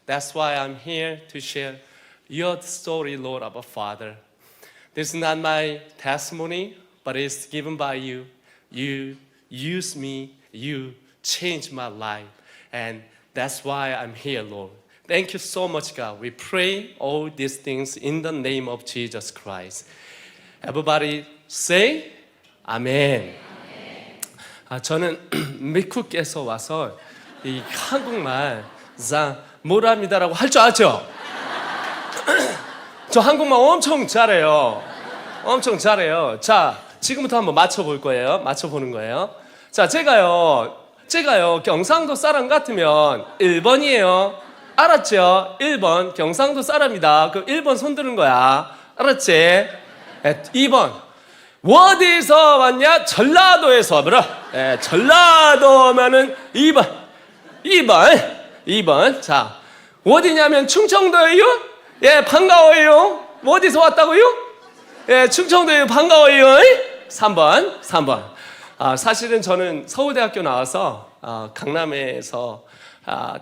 That's why I'm here to share your story, Lord, our Father. This is not my testimony, but it's given by you. You use me, you changed my life, and that's why I'm here, Lord. Thank you so much, God. We pray all these things in the name of Jesus Christ. Everybody say, Amen. 저는 미국에서 와서 이 한국말 뭐랍니다라고 할 줄 알죠? 저 한국말 엄청 잘해요. 엄청 잘해요. 자, 지금부터 한번 맞춰볼 거예요. 맞춰보는 거예요. 자, 제가요 경상도 사람 같으면 1번이에요. 알았죠? 1번 경상도 사람이다. 그럼 1번 손 드는 거야. 알았지? 2번 어디서 왔냐? 전라도에서 뭐라? 전라도면은 2번. 자, 어디냐면 충청도예요? 예, 반가워요. 어디서 왔다고요? 예, 충청도예요. 반가워요. 3번. 사실은 저는 서울대학교 나와서 강남에서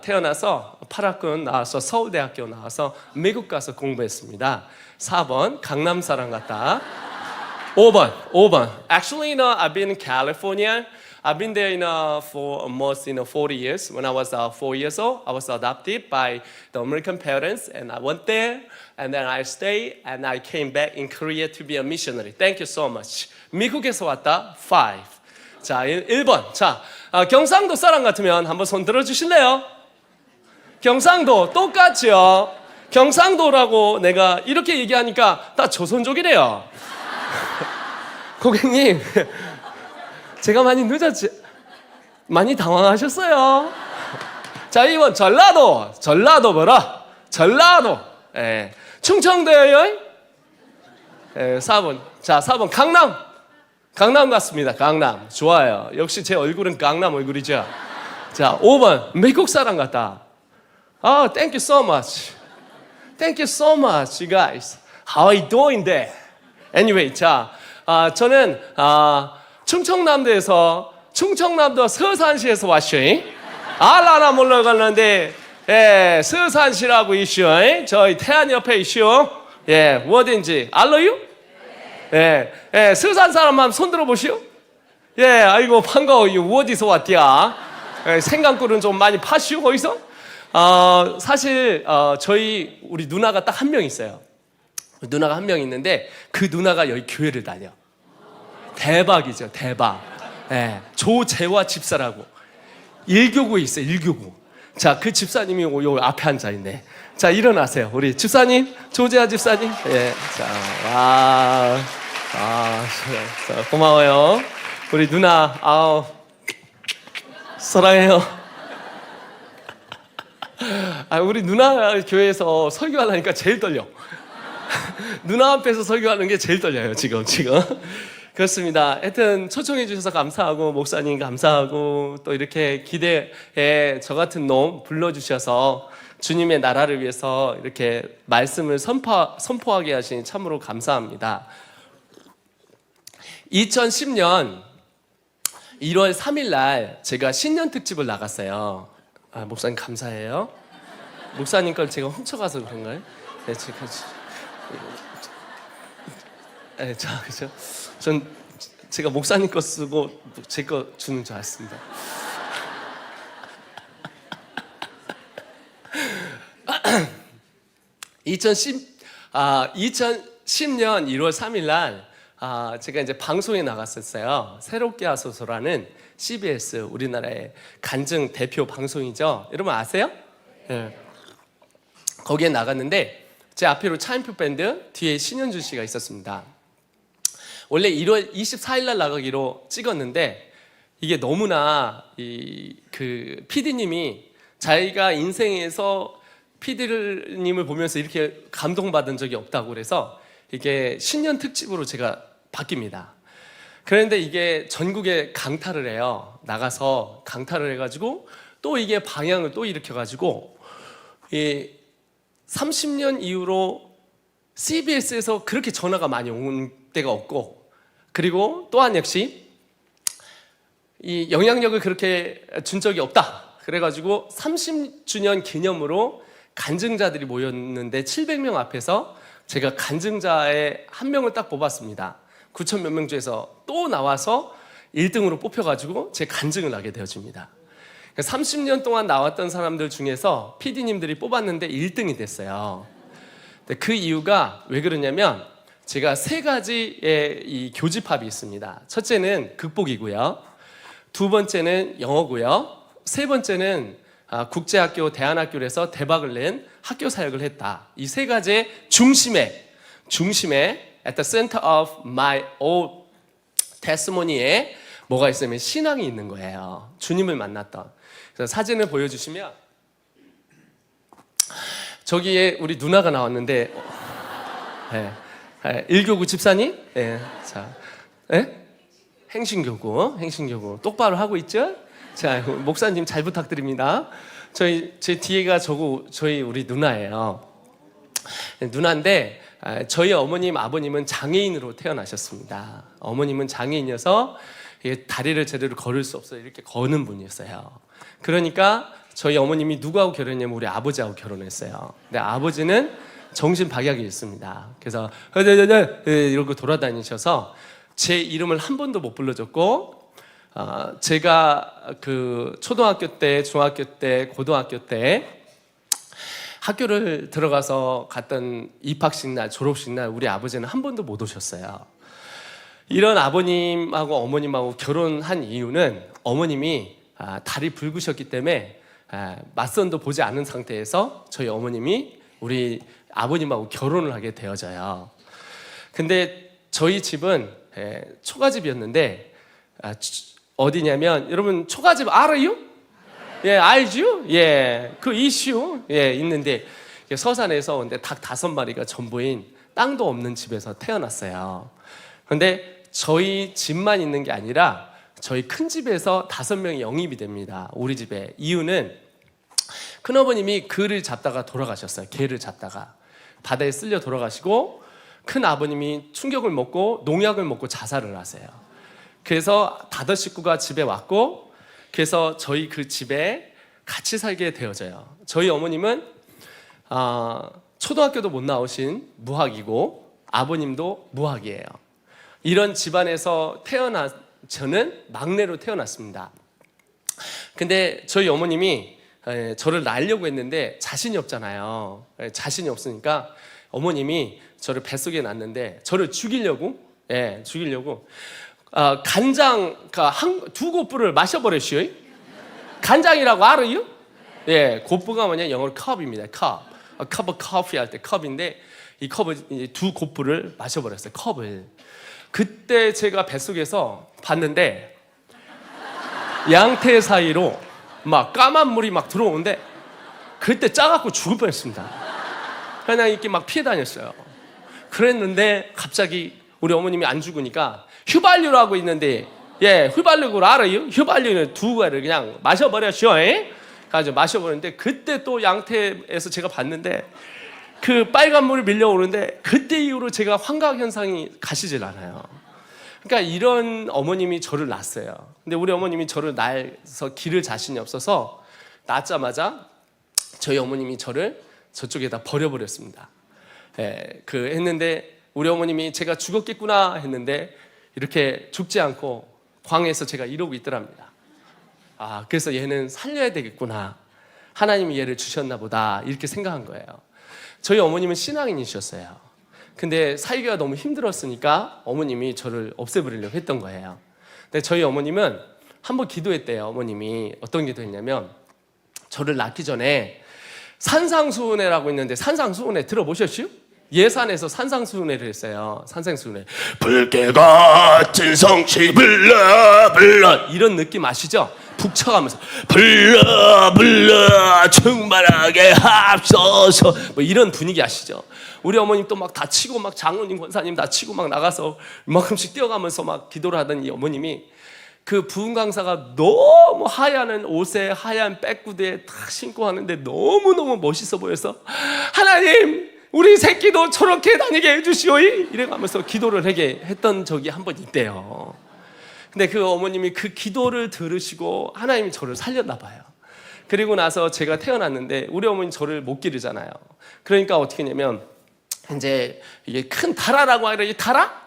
태어나서 8학년 나와서 서울대학교 나와서 미국 가서 공부했습니다. 4번 강남 사람 같다. 5번. Actually, I've been in California. I've been there for almost 40 years. When I was 4 years old, I was adopted by the American parents, and I went there, and then I stayed, and I came back in Korea to be a missionary. Thank you so much. 미국에서 왔다. 5. 자, 1번. 자, 경상도 사람 같으면 한번 손 들어주실래요? 경상도 똑같죠? 경상도라고 내가 이렇게 얘기하니까 다 조선족이래요. 고객님, 제가 많이 늦었지? 많이 당황하셨어요? 자, 2번 전라도 뭐라? 전라도. 예. 충청도예요? 예, 4번. 자, 4번 강남 같습니다. 강남. 좋아요. 역시 제 얼굴은 강남 얼굴이죠. 자, 5번. 미국 사람 같다. Thank you so much. Thank you so much, you guys. How are you doing there? Anyway, 자, 저는 충청남도 서산시에서 왔어요. 알라나 몰라갔는데, 예, 서산시라고 있어요. 저희 태안 옆에 있어요. 예, 어딘지 알아요? 예, 서산 사람만 손 들어보시오. 예, 아이고 반가워요. 어디서 왔디야? 생강꿀은 좀 많이 파시오 거기서? 사실 우리 누나가 딱 한 명 있어요. 누나가 한 명 있는데 그 누나가 여기 교회를 다녀. 대박이죠, 대박. 예, 조재화 집사라고 1교구에 있어요. 1교구. 자, 그 집사님이 요 앞에 앉아 있네. 자, 일어나세요. 우리 집사님, 조재화 집사님. 예, 자, 자, 고마워요. 우리 누나, 사랑해요. 우리 누나 교회에서 설교하려니까 제일 떨려. 누나 앞에서 설교하는 게 제일 떨려요, 지금. 그렇습니다. 하여튼 초청해 주셔서 감사하고, 목사님 감사하고, 또 이렇게 기대에 저 같은 놈 불러주셔서 주님의 나라를 위해서 이렇게 말씀을 선포하게 하시니 참으로 감사합니다. 2010년 1월 3일 날 제가 신년 특집을 나갔어요. 목사님 감사해요. 목사님 걸 제가 훔쳐가서 그런가요? 네, 그죠? 제가 목사님 거 쓰고 제 거 주는 줄 알았습니다. (2010년 1월 3일 날 제가 이제 방송에 나갔었어요. 새롭게 하소서라는 CBS 우리나라의 간증 대표 방송이죠. 여러분 아세요? 네. 거기에 나갔는데 제 앞으로 차인표 밴드, 뒤에 신현주 씨가 있었습니다. 원래 1월 24일 날 나가기로 찍었는데 이게 너무나 그 PD님이 자기가 인생에서 PD님을 보면서 이렇게 감동받은 적이 없다고 그래서 이게 신년 특집으로 제가 바뀝니다. 그런데 이게 전국에 강타를 해요. 나가서 강타를 해가지고 또 이게 방향을 또 일으켜가지고 30년 이후로 CBS에서 그렇게 전화가 많이 온 때가 없고, 그리고 또한 역시 이 영향력을 그렇게 준 적이 없다. 그래가지고 30주년 기념으로 간증자들이 모였는데 700명 앞에서 제가 간증자의 한 명을 딱 뽑았습니다. 9천 몇 명 중에서 또 나와서 1등으로 뽑혀가지고 제 간증을 하게 되어집니다. 30년 동안 나왔던 사람들 중에서 PD님들이 뽑았는데 1등이 됐어요. 그 이유가 왜 그러냐면 제가 3가지의 이 교집합이 있습니다. 첫째는 극복이고요. 두 번째는 영어고요. 세 번째는 국제학교, 대안학교에서 대박을 낸 학교 사역을 했다. 이 3가지의 중심에 at the center of my old testimony에 뭐가 있으면 신앙이 있는 거예요. 주님을 만났던. 그래서 사진을 보여주시면 저기에 우리 누나가 나왔는데 네. 1교구 집사님? 네. 자, 네? 행신교구 똑바로 하고 있죠? 자, 목사님 잘 부탁드립니다. 제 뒤에가 저희 우리 누나예요. 누나인데 저희 어머님, 아버님은 장애인으로 태어나셨습니다. 어머님은 장애인이어서 다리를 제대로 걸을 수 없어요. 이렇게 거는 분이었어요. 그러니까 저희 어머님이 누구하고 결혼했냐면 우리 아버지하고 결혼했어요. 근데 아버지는 정신박약이 있습니다. 그래서 이러고 돌아다니셔서 제 이름을 한 번도 못 불러줬고 제가 그 초등학교 때, 중학교 때, 고등학교 때 학교를 들어가서 갔던 입학식 날, 졸업식 날 우리 아버지는 한 번도 못 오셨어요. 이런 아버님하고 어머님하고 결혼한 이유는 어머님이 다리 붉으셨기 때문에 맞선도 보지 않은 상태에서 저희 어머님이 우리 아버님하고 결혼을 하게 되어져요. 근데 저희 집은 초가집이었는데 어디냐면 여러분 초가집 알아요? 예, 알죠? 예, 그 이슈 있는데 서산에서 근데 닭 5마리가 전부인 땅도 없는 집에서 태어났어요. 그런데 저희 집만 있는 게 아니라 저희 큰 집에서 5명이 영입이 됩니다. 우리 집에. 이유는 큰어머님이 그를 잡다가 돌아가셨어요. 개를 잡다가 바다에 쓸려 돌아가시고 큰 아버님이 충격을 먹고 농약을 먹고 자살을 하세요. 그래서 5 식구가 집에 왔고 그래서 저희 그 집에 같이 살게 되어져요. 저희 어머님은 초등학교도 못 나오신 무학이고 아버님도 무학이에요. 이런 집안에서 저는 막내로 태어났습니다. 근데 저희 어머님이 저를 낳으려고 했는데 자신이 없잖아요. 자신이 없으니까 어머님이 저를 뱃속에 낳는데 저를 죽이려고 간장 2 마셔버렸어요. 간장이라고 알아요? 예, 곱부가 뭐냐 영어로 컵입니다. 컵. cup of coffee 할 때 컵인데 이 컵을 2 마셔버렸어요. 컵을. 그때 제가 뱃속에서 봤는데 양태 사이로 막 까만 물이 막 들어오는데 그때 짜갖고 죽을 뻔했습니다. 그냥 이렇게 막 피해 다녔어요. 그랬는데 갑자기 우리 어머님이 안 죽으니까 휘발유라고 있는데 휘발유를 알아요? 휘발유는 2가를 그냥 마셔버렸죠. 가지고 마셔버렸는데 그때 또 양태에서 제가 봤는데 그 빨간 물이 밀려오는데 그때 이후로 제가 환각 현상이 가시질 않아요. 그러니까 이런 어머님이 저를 낳았어요. 근데 우리 어머님이 저를 낳아서 기를 자신이 없어서 낳자마자 저희 어머님이 저를 저쪽에다 버려버렸습니다. 했는데 우리 어머님이 제가 죽었겠구나 했는데 이렇게 죽지 않고 광에서 제가 이러고 있더랍니다. 그래서 얘는 살려야 되겠구나. 하나님이 얘를 주셨나 보다 이렇게 생각한 거예요. 저희 어머님은 신앙인이셨어요. 근데 살기가 너무 힘들었으니까 어머님이 저를 없애버리려고 했던 거예요. 근데 저희 어머님은 한번 기도했대요. 어머님이 어떤 기도했냐면 저를 낳기 전에 산상수훈회라고 있는데 산상수훈회 들어보셨죠? 예산에서 산상수훈회를 했어요. 산상수훈회. 붉게 같은 성치 불러 불러 이런 느낌 아시죠? 북쳐가면서 불러 불러 충만하게 합쳐서 뭐 이런 분위기 아시죠? 우리 어머님 또 막 다치고 막 장로님 권사님 다치고 막 나가서 이만큼씩 뛰어가면서 막 기도를 하던 이 어머님이 그 부흥 강사가 너무 하얀 옷에 하얀 백구두에 딱 신고 하는데 너무너무 멋있어 보여서 하나님 우리 새끼도 저렇게 다니게 해주시오 이래가면서 기도를 하게 했던 적이 한 번 있대요. 근데 그 어머님이 그 기도를 들으시고 하나님이 저를 살렸나 봐요. 그리고 나서 제가 태어났는데 우리 어머니 저를 못 기르잖아요. 그러니까 어떻게 했냐면 이제 이게 큰 다라라고 하는 이 다라?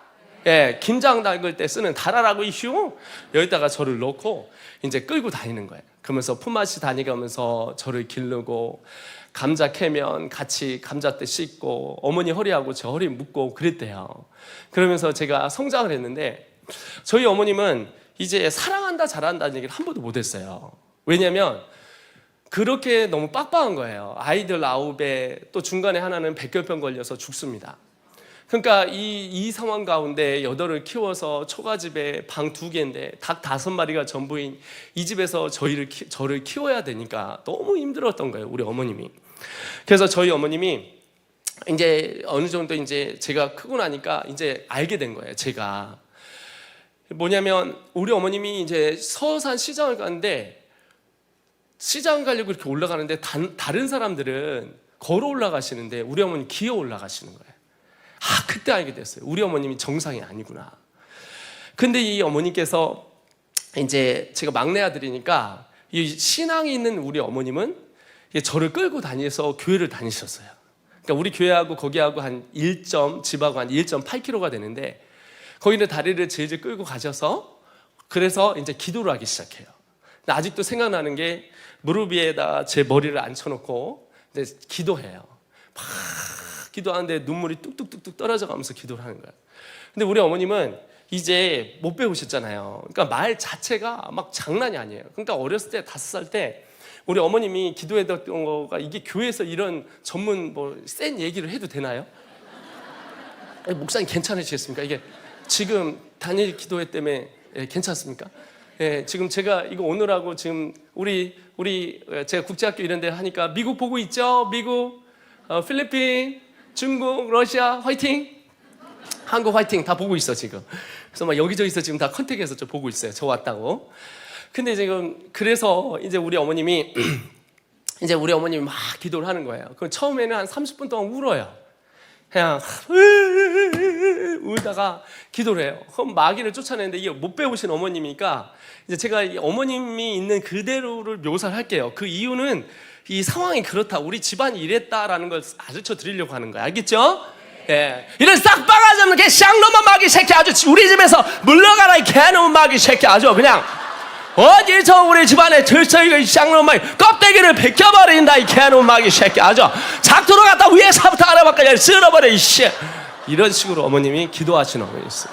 예, 김장 담글 때 쓰는 다라라고 이슈 여기다가 저를 넣고 이제 끌고 다니는 거예요. 그러면서 품앗이 다니면서 저를 기르고 감자 캐면 같이 감자대 씻고 어머니 허리하고 제 허리 묶고 그랬대요. 그러면서 제가 성장을 했는데 저희 어머님은 이제 사랑한다 잘한다는 얘기를 한 번도 못했어요. 왜냐하면 그렇게 너무 빡빡한 거예요. 아이들 9에 또 중간에 하나는 백혈병 걸려서 죽습니다. 그러니까 이 상황 가운데 8을 키워서 초가집에 방 2개인데 닭 5마리가 전부인 이 집에서 저를 키워야 되니까 너무 힘들었던 거예요, 우리 어머님이. 그래서 저희 어머님이 이제 어느 정도 이제 제가 크고 나니까 이제 알게 된 거예요. 제가 뭐냐면 우리 어머님이 이제 서산 시장을 가는데 시장 가려고 이렇게 올라가는데 다른 사람들은 걸어 올라가시는데 우리 어머니 기어 올라가시는 거예요. 그때 알게 됐어요. 우리 어머님이 정상이 아니구나. 근데 이 어머니께서 이제 제가 막내 아들이니까 이 신앙이 있는 우리 어머님은 저를 끌고 다니면서 교회를 다니셨어요. 그러니까 우리 교회하고 거기하고 집하고 한 1.8km가 되는데 거기는 다리를 질질 끌고 가셔서 그래서 이제 기도를 하기 시작해요. 근데 아직도 생각나는 게 무릎 위에다 제 머리를 앉혀놓고 이제 기도해요. 막 기도하는데 눈물이 뚝뚝뚝뚝 떨어져 가면서 기도를 하는 거예요. 근데 우리 어머님은 이제 못 배우셨잖아요. 그러니까 말 자체가 막 장난이 아니에요. 그러니까 어렸을 때 5살 때 우리 어머님이 기도했던 거가 이게 교회에서 이런 전문 센 얘기를 해도 되나요? 목사님 괜찮으시겠습니까? 이게 지금 단일 기도회 때문에 괜찮습니까? 예, 지금 제가 이거 오늘하고 지금 우리 제가 국제학교 이런 데 하니까 미국 보고 있죠? 미국, 필리핀, 중국, 러시아 화이팅! 한국 화이팅! 다 보고 있어 지금. 그래서 막 여기저기서 지금 다 컨택해서 저 보고 있어요. 저 왔다고. 근데 지금 그래서 이제 우리 어머님이 막 기도를 하는 거예요. 그럼 처음에는 한 30분 동안 울어요. 그냥 울다가 기도를 해요. 그럼 마귀를 쫓아내는데 이게 못 배우신 어머님이니까 이제 제가 이 어머님이 있는 그대로를 묘사를 할게요. 그 이유는 이 상황이 그렇다. 우리 집안이 이랬다라는 걸 가르쳐 드리려고 하는 거예요. 알겠죠? 예. 이런 싹바가지 없는 개 쌍놈한 마귀 새끼 아주 우리 집에서 물러가라 이 개놈 마귀 새끼 아주 그냥 어디서 우리 집안에 들썩이고 쌍놈 마귀 껍데기를 벗겨버린다 이 개놈 마귀 새끼 아주 작두로 갖다 위에서부터 아래까지 쓸어버려 이씨. 이런 식으로 어머님이 기도하시는 어머니 있어요.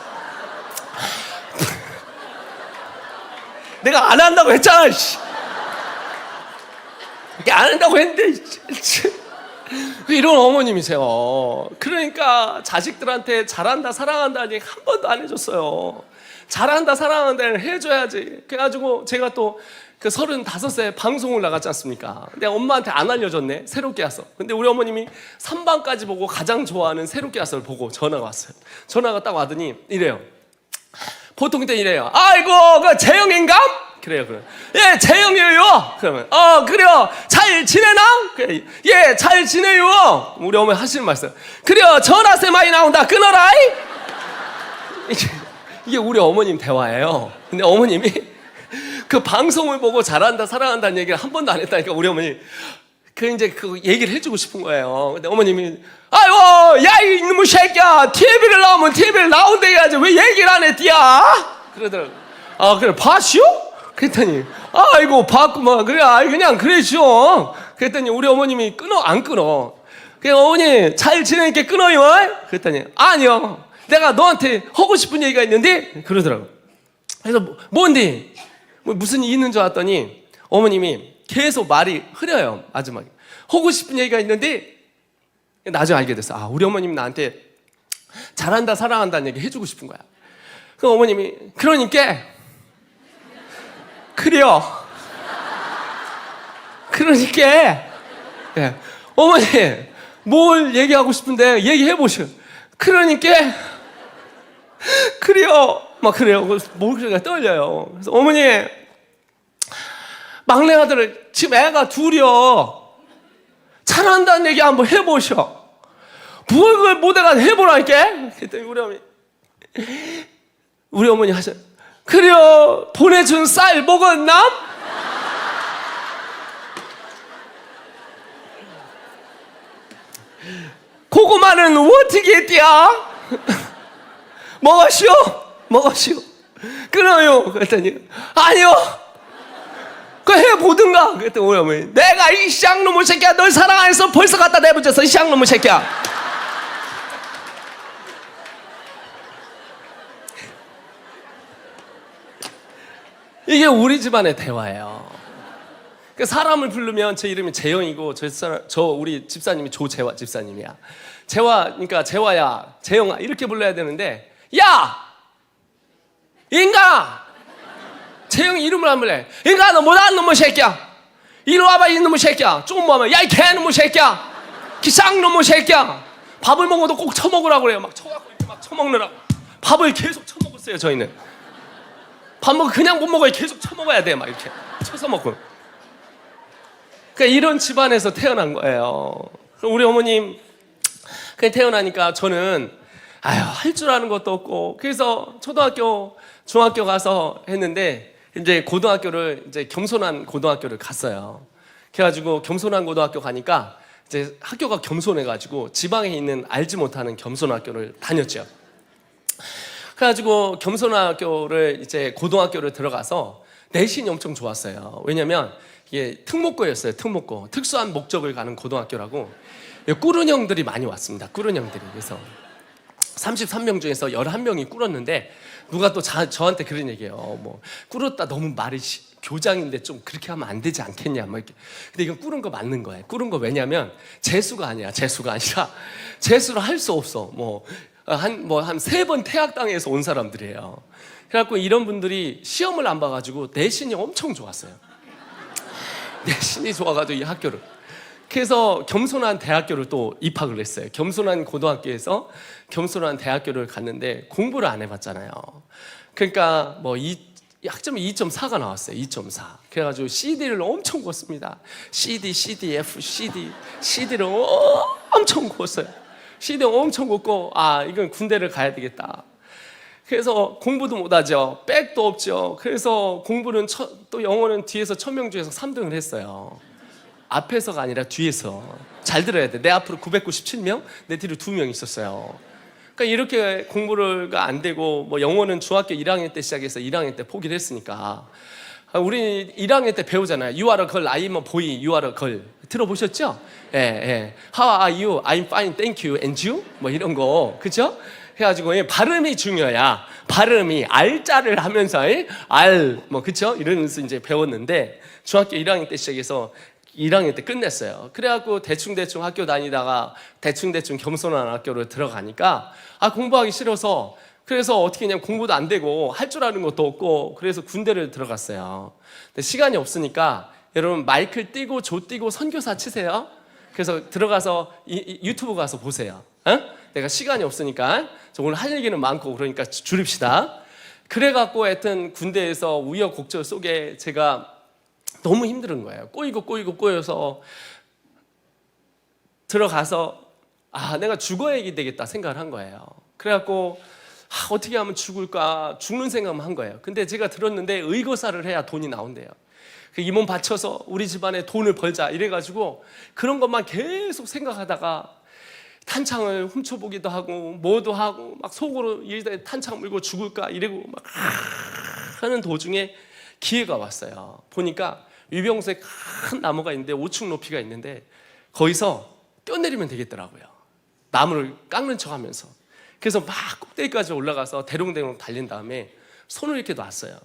내가 안 한다고 했잖아 이씨. 안 한다고 했는데 이런 어머님이세요. 그러니까 자식들한테 잘한다 사랑한다는 얘기 한 번도 안 해줬어요. 잘한다 사랑한다는 해줘야지. 그래가지고 제가 또 그 35세 방송을 나갔지 않습니까? 내가 엄마한테 안 알려줬네. 새롭게 왔어. 근데 우리 어머님이 3방까지 보고 가장 좋아하는 새롭게 왔어를 보고 전화가 왔어요. 전화가 딱 와더니 이래요. 보통 때 이래요. 아이고 그 재영인가? 그래요. 예, 재영이에요. 그러면 그래요. 잘 지내나? 그래. 예, 잘 지내요. 우리 어머니 하시는 말씀. 그래요. 전화세 많이 나온다. 끊어라. 이게 우리 어머님 대화예요. 근데 어머님이 그 방송을 보고 잘한다 사랑한다는 얘기를 한 번도 안 했다니까 우리 어머니 그 얘기를 해주고 싶은 거예요. 근데 어머님이 아이고 야 이놈의 새끼야 TV를 나오면 TV를 나온다 해야지 왜 얘기를 안 했디야? 그러더라고요. 그래 봤슈? 그랬더니 아이고 봤구만. 그래 그냥 그랬죠. 그랬더니 우리 어머님이 안 끊어. 그냥 어머니 잘 지내니까 끊어요. 그랬더니 아니요 내가 너한테 하고 싶은 얘기가 있는데 그러더라고. 그래서 뭔데? 무슨 일이 있는 줄 알았더니 어머님이 계속 말이 흐려요. 마지막에 하고 싶은 얘기가 있는데 나중에 알게 됐어. 우리 어머님이 나한테 잘한다 사랑한다는 얘기 해주고 싶은 거야. 그 어머님이 그러니까 그래요. 그러니까 예. 어머니 뭘 얘기하고 싶은데 얘기해 보시오. 그러니까 그래요. 막 그래요. 목소리가 떨려요. 그래서 어머니 막내 아들을 지금 애가 둘이요. 잘한다는 얘기 한번 해보셔. 뭘 그걸 못해가 해보라니까. 그랬더니 우리 어머니 하셔. 그래요. 보내준 쌀 먹었나? 고구마는 어떻게 했디야? 먹었시오? 먹었시오? 끊어요. 그랬더니 아니요. 그 해보든가. 그랬더니 우리 어머니, 내가 이 쌍놈의 새끼야, 널 사랑 안 해서 벌써 갖다 내버렸어, 이 쌍놈의 새끼야. 이게 우리 집안의 대화예요. 그 사람을 부르면 제 이름이 재영이고 저 우리 집사님이 조재화 집사님이야. 재화, 그러니까 재화야, 재영아 이렇게 불러야 되는데, 야 인가, 재영이 이름을 안 불래. 인가, 너 못하는 놈의 새끼야, 이리 와봐 이놈의 새끼야. 조금 뭐 하면 야 이 개놈의 새끼야, 기쌍놈의 새끼야. 밥을 먹어도 꼭 처먹으라고 그래요. 막 쳐갖고 이렇게 막 처먹느라고 밥을 계속 처먹었어요. 저희는 밥 먹고 그냥 못 먹어요. 계속 쳐먹어야 돼. 막 이렇게 쳐서 먹고. 그러니까 이런 집안에서 태어난 거예요. 우리 어머님 그냥 태어나니까 저는 할 줄 아는 것도 없고, 그래서 초등학교, 중학교 가서 했는데, 이제 고등학교를, 이제 겸손한 고등학교를 갔어요. 그래가지고 겸손한 고등학교 가니까 이제 학교가 겸손해가지고 지방에 있는 알지 못하는 겸손 학교를 다녔죠. 그래가지고 겸손한 학교를, 이제 고등학교를 들어가서 내신이 엄청 좋았어요. 왜냐면 이게 특목고였어요. 특목고, 특수한 목적을 가는 고등학교라고. 꿀은 형들이 많이 왔습니다. 꿀은 형들이. 그래서 33명 중에서 11명이 꿀었는데, 누가 또 저한테 그런 얘기예요. 뭐 꿀었다 너무 말이 교장인데 좀 그렇게 하면 안 되지 않겠냐, 뭐 이렇게. 근데 이건 꿀은 거 맞는 거예요. 꿀은 거. 왜냐면 재수가 아니야. 재수가 아니라 재수를 할 수 없어. 한 3번 퇴학당해서 온 사람들이에요. 그래갖고 이런 분들이 시험을 안 봐가지고 내신이 엄청 좋았어요. 내신이 좋아가지고 이 학교를. 그래서 겸손한 대학교를 또 입학을 했어요. 겸손한 고등학교에서 겸손한 대학교를 갔는데 공부를 안 해봤잖아요. 그러니까 학점이 2.4가 나왔어요. 2.4. 그래가지고 CD를 엄청 구웠습니다. CD, CDF, CD를 엄청 구웠어요. CD 엄청 굽고, 이건 군대를 가야 되겠다. 그래서 공부도 못하죠. 백도 없죠. 그래서 공부는 또 영어는 뒤에서 1000명 중에서 3등을 했어요. 앞에서가 아니라 뒤에서. 잘 들어야 돼. 내 앞으로 997명, 내 뒤로 2명 있었어요. 그러니까 이렇게 공부가 안 되고, 영어는 중학교 1학년 때 시작해서 1학년 때 포기를 했으니까. 우리 1학년 때 배우잖아요. You are a girl, I am a boy, you are a girl. 들어보셨죠? 예. How are you? I'm fine, thank you. And you? 이런 거. 그죠? 해가지고 발음이 중요해야. 발음이 알자를 하면서 그쵸? 이러면서 이제 배웠는데, 중학교 1학년 때 시작해서 1학년 때 끝냈어요. 그래갖고 대충 학교 다니다가 대충 겸손한 학교를 들어가니까 공부하기 싫어서, 그래서 어떻게 그냥 공부도 안 되고 할 줄 아는 것도 없고, 그래서 군대를 들어갔어요. 근데 시간이 없으니까 여러분 마이크 띄고 조 띄고 선교사 치세요. 그래서 들어가서 유튜브 가서 보세요. 내가 시간이 없으니까 오늘 할 얘기는 많고 그러니까 줄입시다. 그래갖고 하여튼 군대에서 우여곡절 속에 제가 너무 힘든 거예요. 꼬여서 들어가서 내가 죽어야 되겠다 생각을 한 거예요. 그래갖고 어떻게 하면 죽는 생각만 한 거예요. 근데 제가 들었는데 의거사를 해야 돈이 나온대요. 이 몸 바쳐서 우리 집안에 돈을 벌자 이래가지고 그런 것만 계속 생각하다가 탄창을 훔쳐보기도 하고 뭐도 하고 막 속으로 탄창 물고 죽을까 이러고 막 하는 도중에 기회가 왔어요. 보니까 위병소에 큰 나무가 있는데 5층 높이가 있는데 거기서 뛰어내리면 되겠더라고요. 나무를 깎는 척 하면서. 그래서 막 꼭대기까지 올라가서 대롱대롱 달린 다음에 손을 이렇게 놨어요.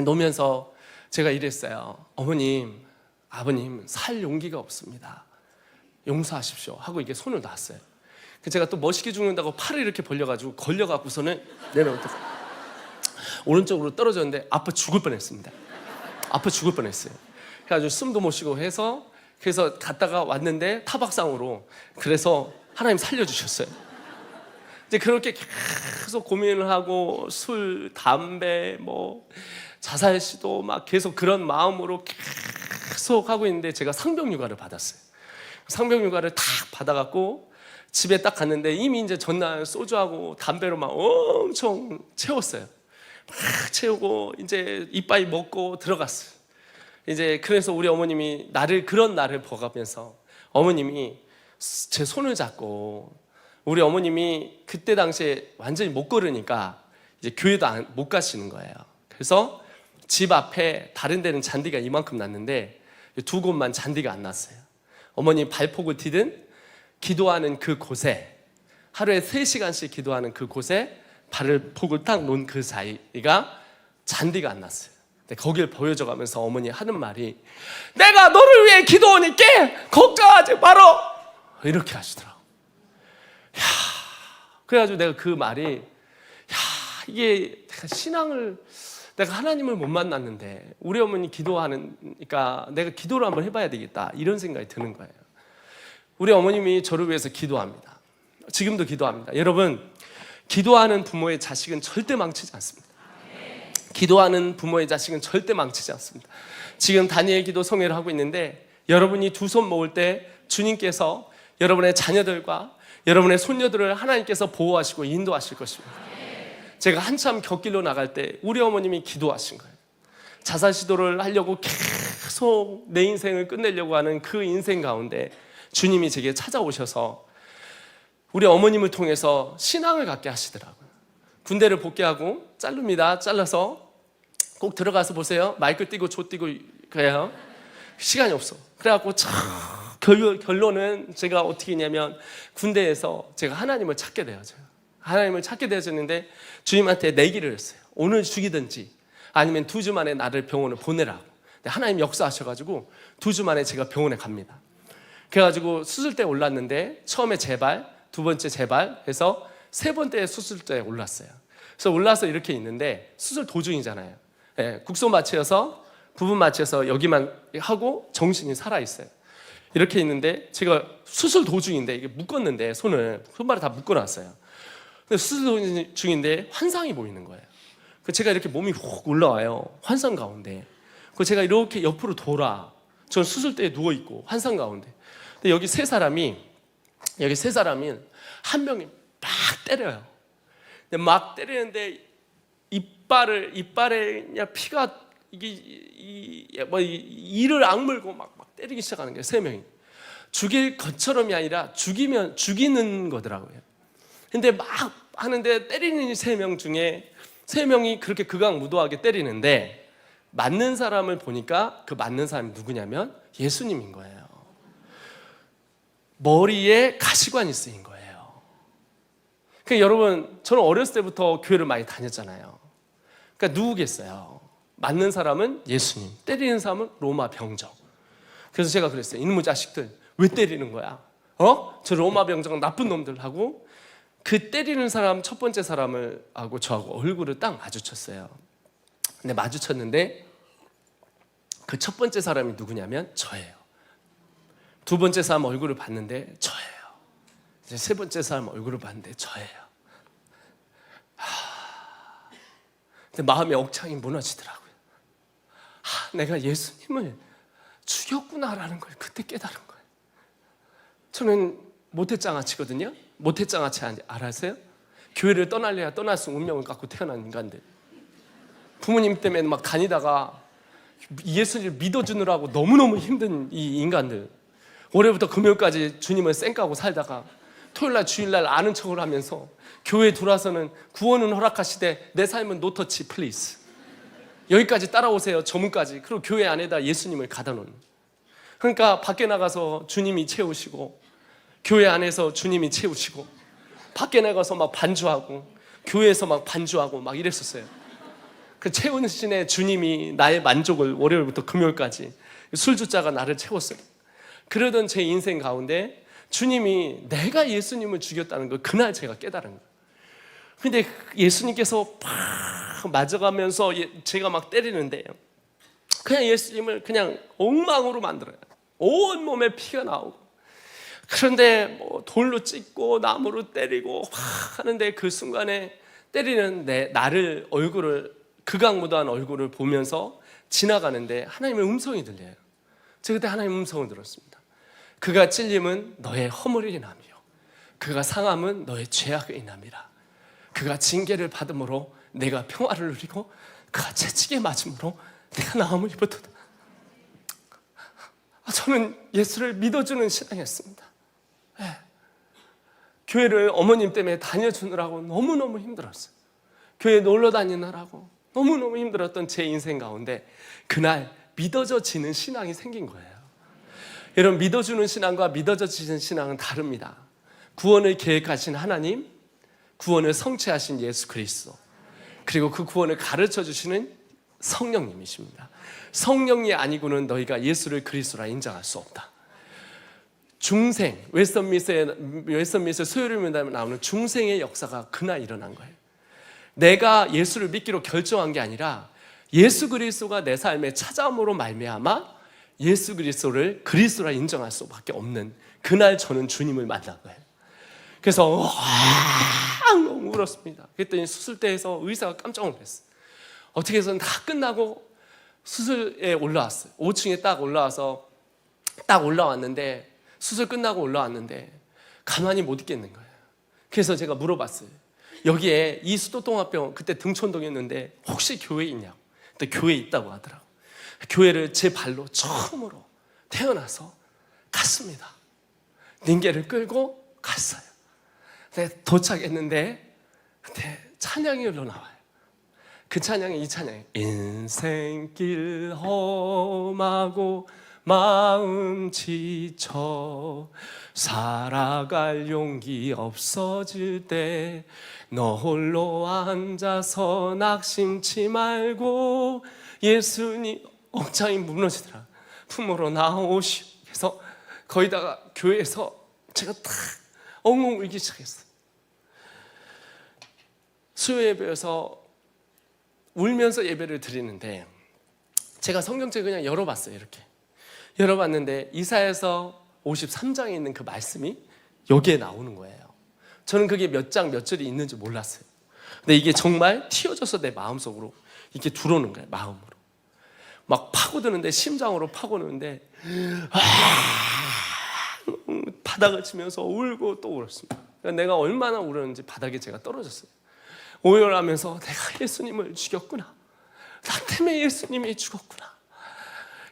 놓으면서 제가 이랬어요. 어머님, 아버님, 살 용기가 없습니다. 용서하십시오 하고 이렇게 손을 놨어요. 제가 또 멋있게 죽는다고 팔을 이렇게 벌려가지고 걸려갖고서는 내려오면서 오른쪽으로 떨어졌는데 아파 죽을 뻔했습니다. 그래가지고 숨도 못 쉬고 해서 그래서 갔다가 왔는데 타박상으로. 그래서 하나님 살려주셨어요. 이제 그렇게 계속 고민을 하고 술, 담배, 자살 시도 막 계속 그런 마음으로 계속 하고 있는데 제가 상병휴가를 받았어요. 상병휴가를 딱 받아갖고 집에 딱 갔는데 이미 이제 전날 소주하고 담배로 막 엄청 채웠어요. 막 채우고 이제 이빠이 먹고 들어갔어요. 이제 그래서 우리 어머님이 그런 날을 보가면서 어머님이 제 손을 잡고, 우리 어머님이 그때 당시에 완전히 못 걸으니까 이제 교회도 못 가시는 거예요. 그래서 집 앞에 다른 데는 잔디가 이만큼 났는데 두 곳만 잔디가 안 났어요. 어머니 발폭을 디든 기도하는 그 곳에, 하루에 3시간씩 기도하는 그 곳에 발폭을 딱 놓은 그 사이가 잔디가 안 났어요. 근데 거길 보여줘가면서 어머니 하는 말이, 내가 너를 위해 기도하니까 걱정하지 말어, 이렇게 하시더라고. 그래가지고 내가 그 말이, 이게 내가 하나님을 못 만났는데 우리 어머니 기도하니까 내가 기도를 한번 해봐야 되겠다, 이런 생각이 드는 거예요. 우리 어머님이 저를 위해서 기도합니다. 지금도 기도합니다. 여러분, 기도하는 부모의 자식은 절대 망치지 않습니다. 기도하는 부모의 자식은 절대 망치지 않습니다. 지금 다니엘 기도 성회를 하고 있는데, 여러분이 두 손 모을 때 주님께서 여러분의 자녀들과 여러분의 손녀들을 하나님께서 보호하시고 인도하실 것입니다. 제가 한참 곁길로 나갈 때 우리 어머님이 기도하신 거예요. 자살 시도를 하려고 계속 내 인생을 끝내려고 하는 그 인생 가운데 주님이 제게 찾아오셔서 우리 어머님을 통해서 신앙을 갖게 하시더라고요. 군대를 복귀하고 자릅니다. 잘라서 꼭 들어가서 보세요. 마이크 띄고 조 띄고 그래요. 시간이 없어. 그래갖고 결론은 제가 어떻게 했냐면, 군대에서 제가 하나님을 찾게 되어져요. 하나님을 찾게 되어졌는데 주님한테 내기를 했어요. 오늘 죽이든지 아니면 2주 만에 나를 병원에 보내라고. 하나님 역사하셔가지고 2주 만에 제가 병원에 갑니다. 그래가지고 수술대에 올랐는데 처음에 재발, 두 번째 재발 해서 세 번째 수술대에 올랐어요. 그래서 올라서 이렇게 있는데 수술 도중이잖아요. 국소 마취여서 부분 마취해서 여기만 하고 정신이 살아있어요. 이렇게 있는데 제가 수술 도중인데 이게 묶었는데 손발을 다 묶어놨어요. 근데 수술 중인데 환상이 보이는 거예요. 제가 이렇게 몸이 훅 올라와요. 환상 가운데. 제가 이렇게 옆으로 돌아. 저는 수술대에 누워있고 환상 가운데. 근데 여기 세 사람이 한 명이 막 때려요. 근데 막 때리는데 이빨에 그냥 피가 이를 악물고 막 때리기 시작하는 거예요. 3명이. 죽일 것처럼이 아니라 죽이는 거더라고요. 근데 막 하는데 때리는 3명 중에 3명이 그렇게 극악무도하게 때리는데 맞는 사람을 보니까 그 맞는 사람이 누구냐면 예수님인 거예요. 머리에 가시관이 쓰인 거예요. 그러니까 여러분, 저는 어렸을 때부터 교회를 많이 다녔잖아요. 그러니까 누구겠어요? 맞는 사람은 예수님, 때리는 사람은 로마 병정. 그래서 제가 그랬어요. 이놈의 자식들 왜 때리는 거야? 저 로마 병정 나쁜 놈들 하고, 그 때리는 사람 첫 번째 사람을 하고 저하고 얼굴을 딱 마주쳤어요. 근데 마주쳤는데 그 첫 번째 사람이 누구냐면 저예요. 두 번째 사람 얼굴을 봤는데 저예요. 이제 세 번째 사람 얼굴을 봤는데 저예요. 근데 마음의 억창이 무너지더라고요. 내가 예수님을 죽였구나라는 걸 그때 깨달은 거예요. 저는 모태장아치거든요. 모태장아치 알아세요? 교회를 떠날래야 떠날 수 운명을 갖고 태어난 인간들. 부모님 때문에 막 다니다가 예수를 믿어주느라고 너무너무 힘든 이 인간들. 월요일부터 금요일까지 주님을 쌩까고 살다가 토요일날 주일날 아는 척을 하면서 교회에 들어와서는 구원은 허락하시되 내 삶은 노터치 플리즈. 여기까지 따라오세요. 저문까지. 그리고 교회 안에다 예수님을 가다 놓는. 그러니까 밖에 나가서 주님이 채우시고, 교회 안에서 주님이 채우시고, 밖에 나가서 막 반주하고, 교회에서 막 반주하고 막 이랬었어요. 그 채우시는 주님이 나의 만족을 월요일부터 금요일까지 술주자가 나를 채웠어요. 그러던 제 인생 가운데 주님이 내가 예수님을 죽였다는 걸 그날 제가 깨달은 거예요. 근데 예수님께서 팍 맞아가면서 제가 막 때리는데 그냥 예수님을 그냥 엉망으로 만들어요. 온 몸에 피가 나오고. 그런데 뭐 돌로 찢고 나무로 때리고 막 하는데 그 순간에 때리는 나를 얼굴을, 극악무도한 얼굴을 보면서 지나가는데 하나님의 음성이 들려요. 제가 그때 하나님의 음성을 들었습니다. 그가 찔림은 너의 허물을 인하며 그가 상함은 너의 죄악을 인함이라. 그가 징계를 받음으로 내가 평화를 누리고 그가 채찍에 맞음으로 내가 나음을 입었도다. 저는 예수를 믿어주는 신앙이었습니다. 교회를 어머님 때문에 다녀주느라고 너무너무 힘들었어요. 교회 놀러 다니느라고 너무너무 힘들었던 제 인생 가운데 그날 믿어져지는 신앙이 생긴 거예요. 여러분, 믿어주는 신앙과 믿어져지는 신앙은 다릅니다. 구원을 계획하신 하나님, 구원을 성취하신 예수 그리스도, 그리고 그 구원을 가르쳐 주시는 성령님이십니다. 성령이 아니고는 너희가 예수를 그리스도라 인정할 수 없다. 중생, 웨스턴미스의 수요일마다 나오는 중생의 역사가 그날 일어난 거예요. 내가 예수를 믿기로 결정한 게 아니라 예수 그리스도가 내 삶에 찾아옴으로 말미암아 예수 그리스도를 그리스도라 인정할 수밖에 없는 그날 저는 주님을 만난 거예요. 그래서 너무 울었습니다. 그랬더니 수술대에서 의사가 깜짝 놀랐어요. 어떻게 해서는 다 끝나고 수술에 올라왔어요. 5층에 딱 올라왔는데 수술 끝나고 올라왔는데 가만히 못 있겠는 거예요. 그래서 제가 물어봤어요. 여기에 이 수도통합병원, 그때 등촌동이었는데 혹시 교회 있냐고. 그때 교회 있다고 하더라고. 교회를 제 발로 처음으로 태어나서 갔습니다. 닌게를 끌고 갔어요. 근데 도착했는데 그때 찬양이 흘러나와요. 그 찬양이 이 찬양이에요. 인생길 험하고 마음 지쳐 살아갈 용기 없어질 때 너 홀로 앉아서 낙심치 말고 예수님, 억장이 무너지더라. 품으로 나오시오. 그래서 거기다가 교회에서 제가 딱 엉엉 울기 시작했어요. 수요 예배에서 울면서 예배를 드리는데 제가 성경책 그냥 열어봤어요. 이렇게 열어봤는데 이사야서 53장에 있는 그 말씀이 여기에 나오는 거예요. 저는 그게 몇 장 몇 절이 있는지 몰랐어요. 근데 이게 정말 튀어져서 내 마음속으로 이렇게 들어오는 거예요. 마음으로 막 파고드는데, 심장으로 파고드는데 바닥을 치면서 울고 또 울었습니다. 그러니까 내가 얼마나 울었는지 바닥에 제가 떨어졌어요. 오열하면서 내가 예수님을 죽였구나. 나 때문에 예수님이 죽었구나.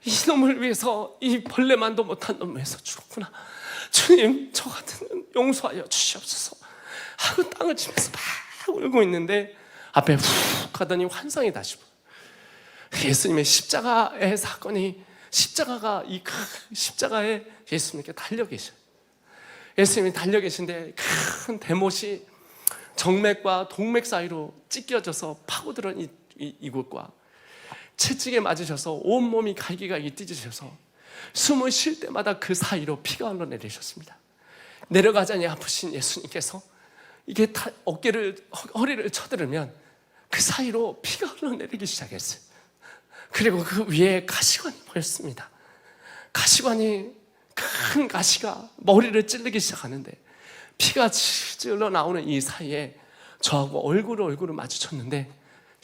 이놈을 위해서, 이 벌레만도 못한 놈을 위해서 죽었구나. 주님, 저 같은 놈 용서하여 주시옵소서 하고 땅을 치면서 막 울고 있는데 앞에 훅 가더니 환상이 다시 보여요. 예수님의 십자가의 사건이, 십자가가 이 십자가에 예수님께 달려 계셔요. 예수님이 달려 계신데 큰 대못이 정맥과 동맥 사이로 찢겨져서 파고들은 이곳과 채찍에 맞으셔서 온몸이 갈기갈기 찢으셔서 숨을 쉴 때마다 그 사이로 피가 흘러내리셨습니다. 내려가자니 아프신 예수님께서 이게 허리를 쳐들으면 그 사이로 피가 흘러내리기 시작했어요. 그리고 그 위에 가시관이 보였습니다. 가시관이, 큰 가시가 머리를 찔르기 시작하는데 피가 질질 흘러나오는 이 사이에 저하고 얼굴을 마주쳤는데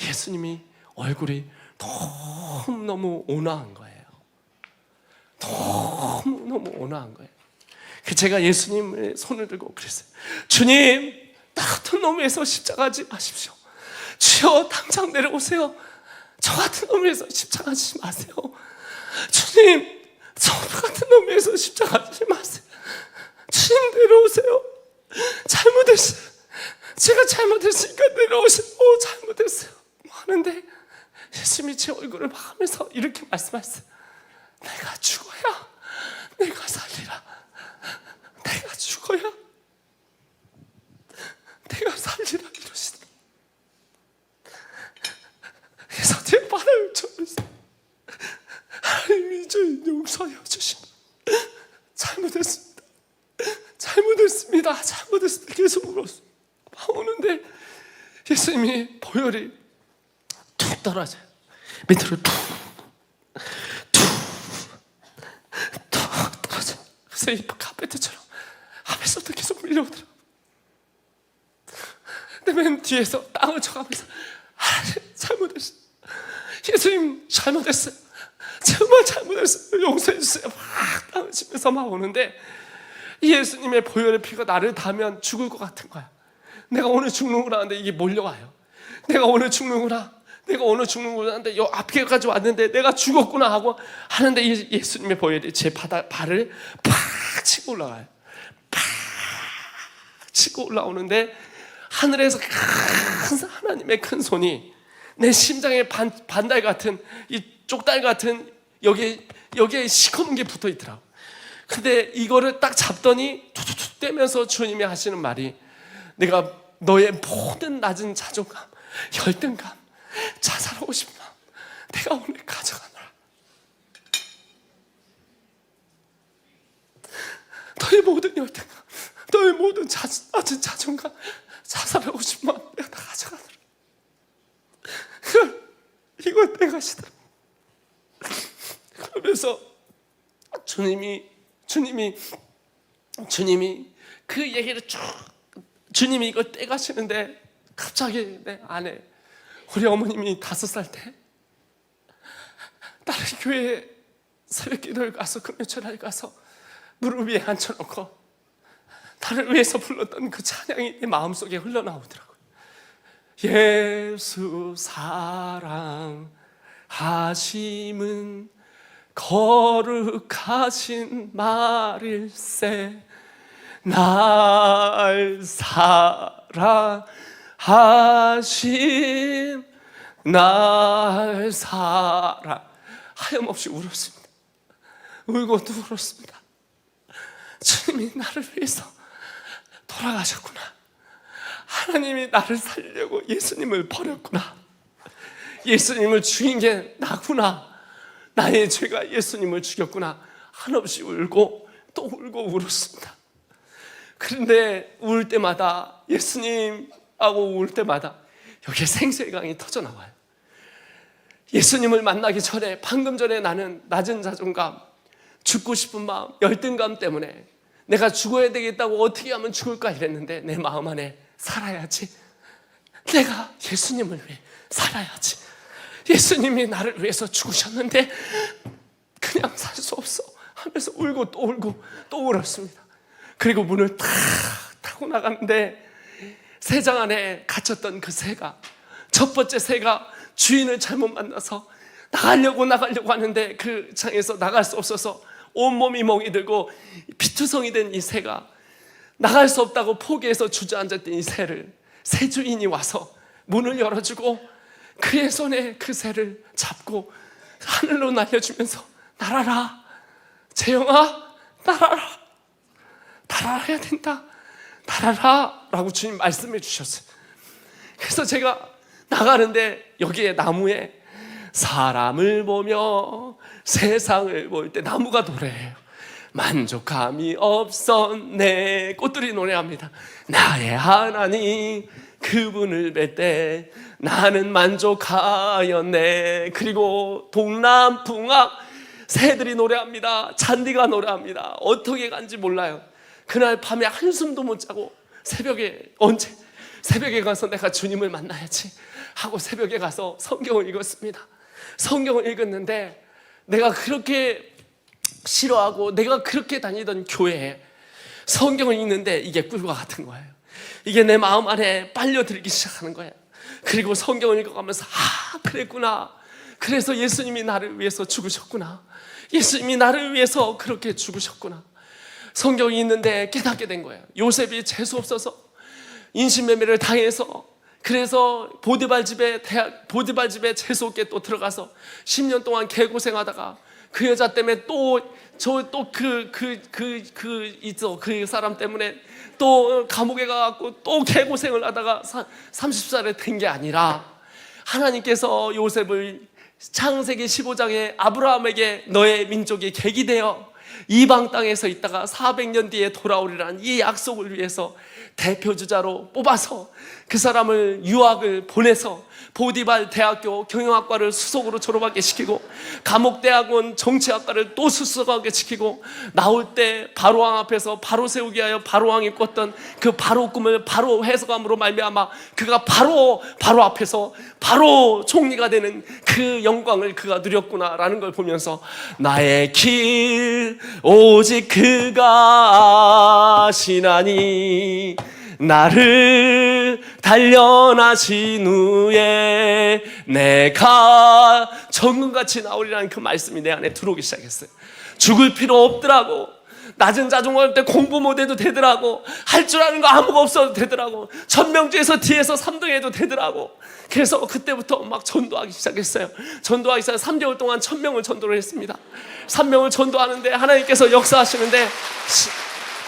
예수님이 얼굴이 너무너무 온화한 거예요. 너무너무 온화한 거예요. 제가 예수님의 손을 들고 그랬어요. 주님, 나 같은 놈에서 십자가하지 마십시오. 주여, 당장 내려오세요. 저 같은 놈에서 십자가하지 마세요. 주님, 저 같은 놈에서 십자가하지 마세요. 주님, 내려오세요. 잘못했어요. 제가 잘못했으니까 내려오세요. 잘못했어요. 하는데 예수님이 제 얼굴을 봐가면서 이렇게 말씀하셨어요. 내가 죽어야 내가 살리라. 내가 죽어야 내가 살리라 이러시더라고요. 그래서 제 발을 쳐면서 하나님이 저를 용서하여 주시고 잘못했습니다. 계속 울었어요. 막 우는데 예수님이 보혈이 툭 떨어져요. 밑으로 툭 떨어져요. 그래서 이 카페트처럼 앞에서부터 계속 밀려오더라고요. 근데 맨 뒤에서 땅을 쳐가면서 잘못했어요. 예수님, 잘못했어요. 정말 잘못했어요. 용서해 주세요. 막 땅을 치면서 막 오는데 예수님의 보혈의 피가 나를 닿으면 죽을 것 같은 거야. 내가 오늘 죽는구나 하는데 이게 몰려와요. 내가 오늘 죽는구나 하는데 요 앞에까지 왔는데 내가 죽었구나 하고 하는데 예수님의 보혈이 제 발을 팍 치고 올라가요. 팍 치고 올라오는데 하늘에서 하나님의 큰 손이 내 심장에 반달 같은 이 쪽달 같은 여기에 시커먼 게 붙어 있더라고. 근데 이거를 딱 잡더니 툭툭툭 떼면서 주님이 하시는 말이, 내가 너의 모든 낮은 자존감, 열등감, 자살하고싶은 마음 내가 오늘 가져가노라. 너의 모든 열등감, 너의 모든 낮은 자존감, 자살하고싶은 마음 내가 다 가져가노라. 이걸 빼가시더라. 그러면서 주님이 그 얘기를 쭉, 주님이 이걸 떼가시는데 갑자기 내 아내, 우리 어머님이 5살 때 다른 교회에 새벽 기도를 가서 금요철에 가서 무릎 위에 앉혀놓고 나를 위해서 불렀던 그 찬양이 내 마음속에 흘러나오더라고요. 예수 사랑하심은 거룩하신 말일세, 날 사랑하심, 날 사랑. 하염없이 울었습니다. 울고 또 울었습니다. 주님이 나를 위해서 돌아가셨구나. 하나님이 나를 살려고 예수님을 버렸구나. 예수님을 죽인 게 나구나. 나의 죄가 예수님을 죽였구나. 한없이 울고 또 울고 울었습니다. 그런데 울 때마다, 예수님하고 울 때마다 여기에 생수의 강이 터져나와요. 예수님을 만나기 전에, 방금 전에 나는 낮은 자존감, 죽고 싶은 마음, 열등감 때문에 내가 죽어야 되겠다고 어떻게 하면 죽을까 이랬는데 내 마음 안에 살아야지, 내가 예수님을 위해 살아야지, 예수님이 나를 위해서 죽으셨는데 그냥 살 수 없어 하면서 울고 또 울고 또 울었습니다. 그리고 문을 탁 타고 나갔는데 새장 안에 갇혔던 그 새가, 첫 번째 새가 주인을 잘못 만나서 나가려고 하는데 그 장에서 나갈 수 없어서 온몸이 멍이 들고 피투성이 된 이 새가 나갈 수 없다고 포기해서 주저앉았던 이 새를 새 주인이 와서 문을 열어주고 그의 손에 그 새를 잡고 하늘로 날려주면서, 날아라 재영아, 날아라, 날아야 된다, 날아라 라고 주님 말씀해 주셨어요. 그래서 제가 나가는데 여기에 나무에 사람을 보며 세상을 볼 때 나무가 노래해요. 만족함이 없었네. 꽃들이 노래합니다. 나의 하나님 그분을 뵐 때 나는 만족하였네. 그리고 동남풍악 새들이 노래합니다. 잔디가 노래합니다. 어떻게 간지 몰라요. 그날 밤에 한숨도 못 자고 언제 새벽에 가서 내가 주님을 만나야지 하고 새벽에 가서 성경을 읽었습니다. 성경을 읽었는데 내가 그렇게 싫어하고 내가 그렇게 다니던 교회에 성경을 읽는데 이게 꿀과 같은 거예요. 이게 내 마음 안에 빨려들기 시작하는 거예요. 그리고 성경을 읽어가면서 그랬구나. 그래서 예수님이 나를 위해서 죽으셨구나. 예수님이 나를 위해서 그렇게 죽으셨구나. 성경이 있는데 깨닫게 된 거예요. 요셉이 재수 없어서 인신매매를 당해서, 그래서 보디발 집에 재수 없게 또 들어가서 10년 동안 개고생하다가 그 여자 때문에 그 사람 때문에 또 감옥에 가갖고 또 개고생을 하다가 30살에 된 게 아니라, 하나님께서 요셉을 창세기 15장에 아브라함에게 너의 민족이 객이 되어 이방 땅에서 있다가 400년 뒤에 돌아오리라는 이 약속을 위해서 대표주자로 뽑아서 그 사람을 유학을 보내서 보디발 대학교 경영학과를 수석으로 졸업하게 시키고 감옥대학원 정치학과를 또 수석하게 시키고, 나올 때 바로왕 앞에서 바로 세우기 위하여 바로왕이 꿨던 그 바로 꿈을 바로 해석함으로 말미암아 그가 바로 앞에서 바로 총리가 되는 그 영광을 그가 누렸구나라는 걸 보면서, 나의 길 오직 그가 아시나니 나를 단련하신 후에 내가 정금같이 나오리라는 그 말씀이 내 안에 들어오기 시작했어요. 죽을 필요 없더라고. 낮은 자존감 때 공부 못해도 되더라고. 할 줄 아는 거 아무것도 없어도 되더라고. 1000명 중에서 뒤에서 3등 해도 되더라고. 그래서 그때부터 막 전도하기 시작했어요. 전도하기 시작 3개월 동안 1000명을 전도를 했습니다. 3명을 전도하는데 하나님께서 역사하시는데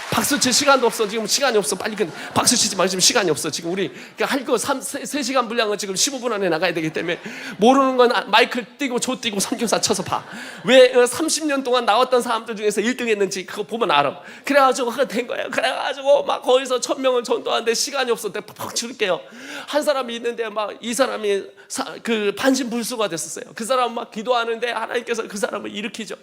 박수 칠 시간도 없어. 지금 시간이 없어. 빨리 박수 치지 말고 지금 시간이 없어. 지금 우리 할 거 3시간 분량은 지금 15분 안에 나가야 되기 때문에 모르는 건 마이크 띄고 조 띄고 선교사 쳐서 봐. 왜 30년 동안 나왔던 사람들 중에서 1등 했는지 그거 보면 알아. 그래가지고 그거 된 거예요. 그래가지고 막 거기서 1000명을 전도하는데 시간이 없어. 내가 팍 줄게요. 한 사람이 있는데 막 이 사람이 그 반신불수가 됐었어요. 그 사람 막 기도하는데 하나님께서 그 사람을 일으키죠.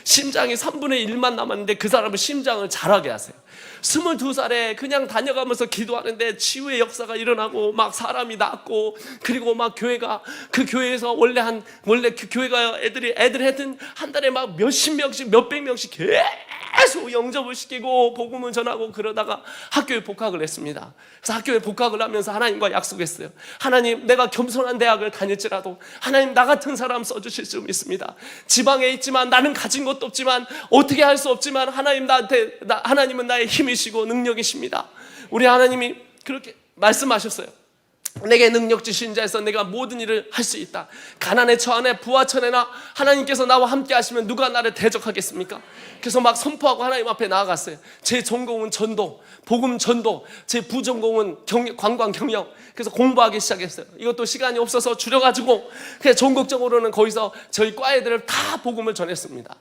심장이 3분의 1만 남았는데 그 사람은 심장을 자라게 하세요. 22살에 그냥 다녀가면서 기도하는데 치유의 역사가 일어나고 막 사람이 낫고, 그리고 막 교회가 그 교회에서 원래 그 교회가 애들이 했던 한 달에 막 몇십 명씩 몇백 명씩 계속 영접을 시키고 복음을 전하고 그러다가 학교에 복학을 했습니다. 그래서 학교에 복학을 하면서 하나님과 약속했어요. 하나님, 내가 겸손한 대학을 다닐지라도 하나님 나 같은 사람 써주실 수 있습니다. 지방에 있지만 나는 가진 것도 없지만 어떻게 할 수 없지만 하나님 하나님은 나의 힘이시고 능력이십니다. 우리 하나님이 그렇게 말씀하셨어요. 내게 능력 주신 자에서 내가 모든 일을 할 수 있다. 가난에 처하네 부하천에나 하나님께서 나와 함께 하시면 누가 나를 대적하겠습니까? 그래서 막 선포하고 하나님 앞에 나아갔어요. 제 전공은 전도, 복음 전도, 제 부전공은 관광 경영. 그래서 공부하기 시작했어요. 이것도 시간이 없어서 줄여가지고 그냥 전국적으로는 거기서 저희 과 애들을 다 복음을 전했습니다.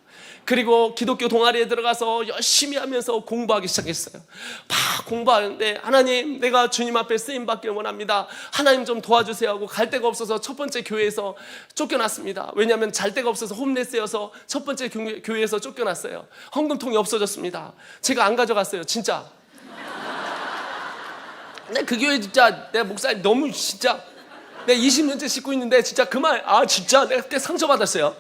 그리고 기독교 동아리에 들어가서 열심히 하면서 공부하기 시작했어요. 막 공부하는데 하나님, 내가 주님 앞에 쓰임받길 원합니다. 하나님 좀 도와주세요 하고 갈 데가 없어서 첫 번째 교회에서 쫓겨났습니다. 왜냐하면 잘 데가 없어서 홈레스여서 첫 번째 교회에서 쫓겨났어요. 헌금통이 없어졌습니다. 제가 안 가져갔어요. 진짜. 근데 그 교회 진짜 내가 목사님 너무 진짜 내가 20년째 씻고 있는데 진짜 그만, 진짜 내가 그때 상처받았어요.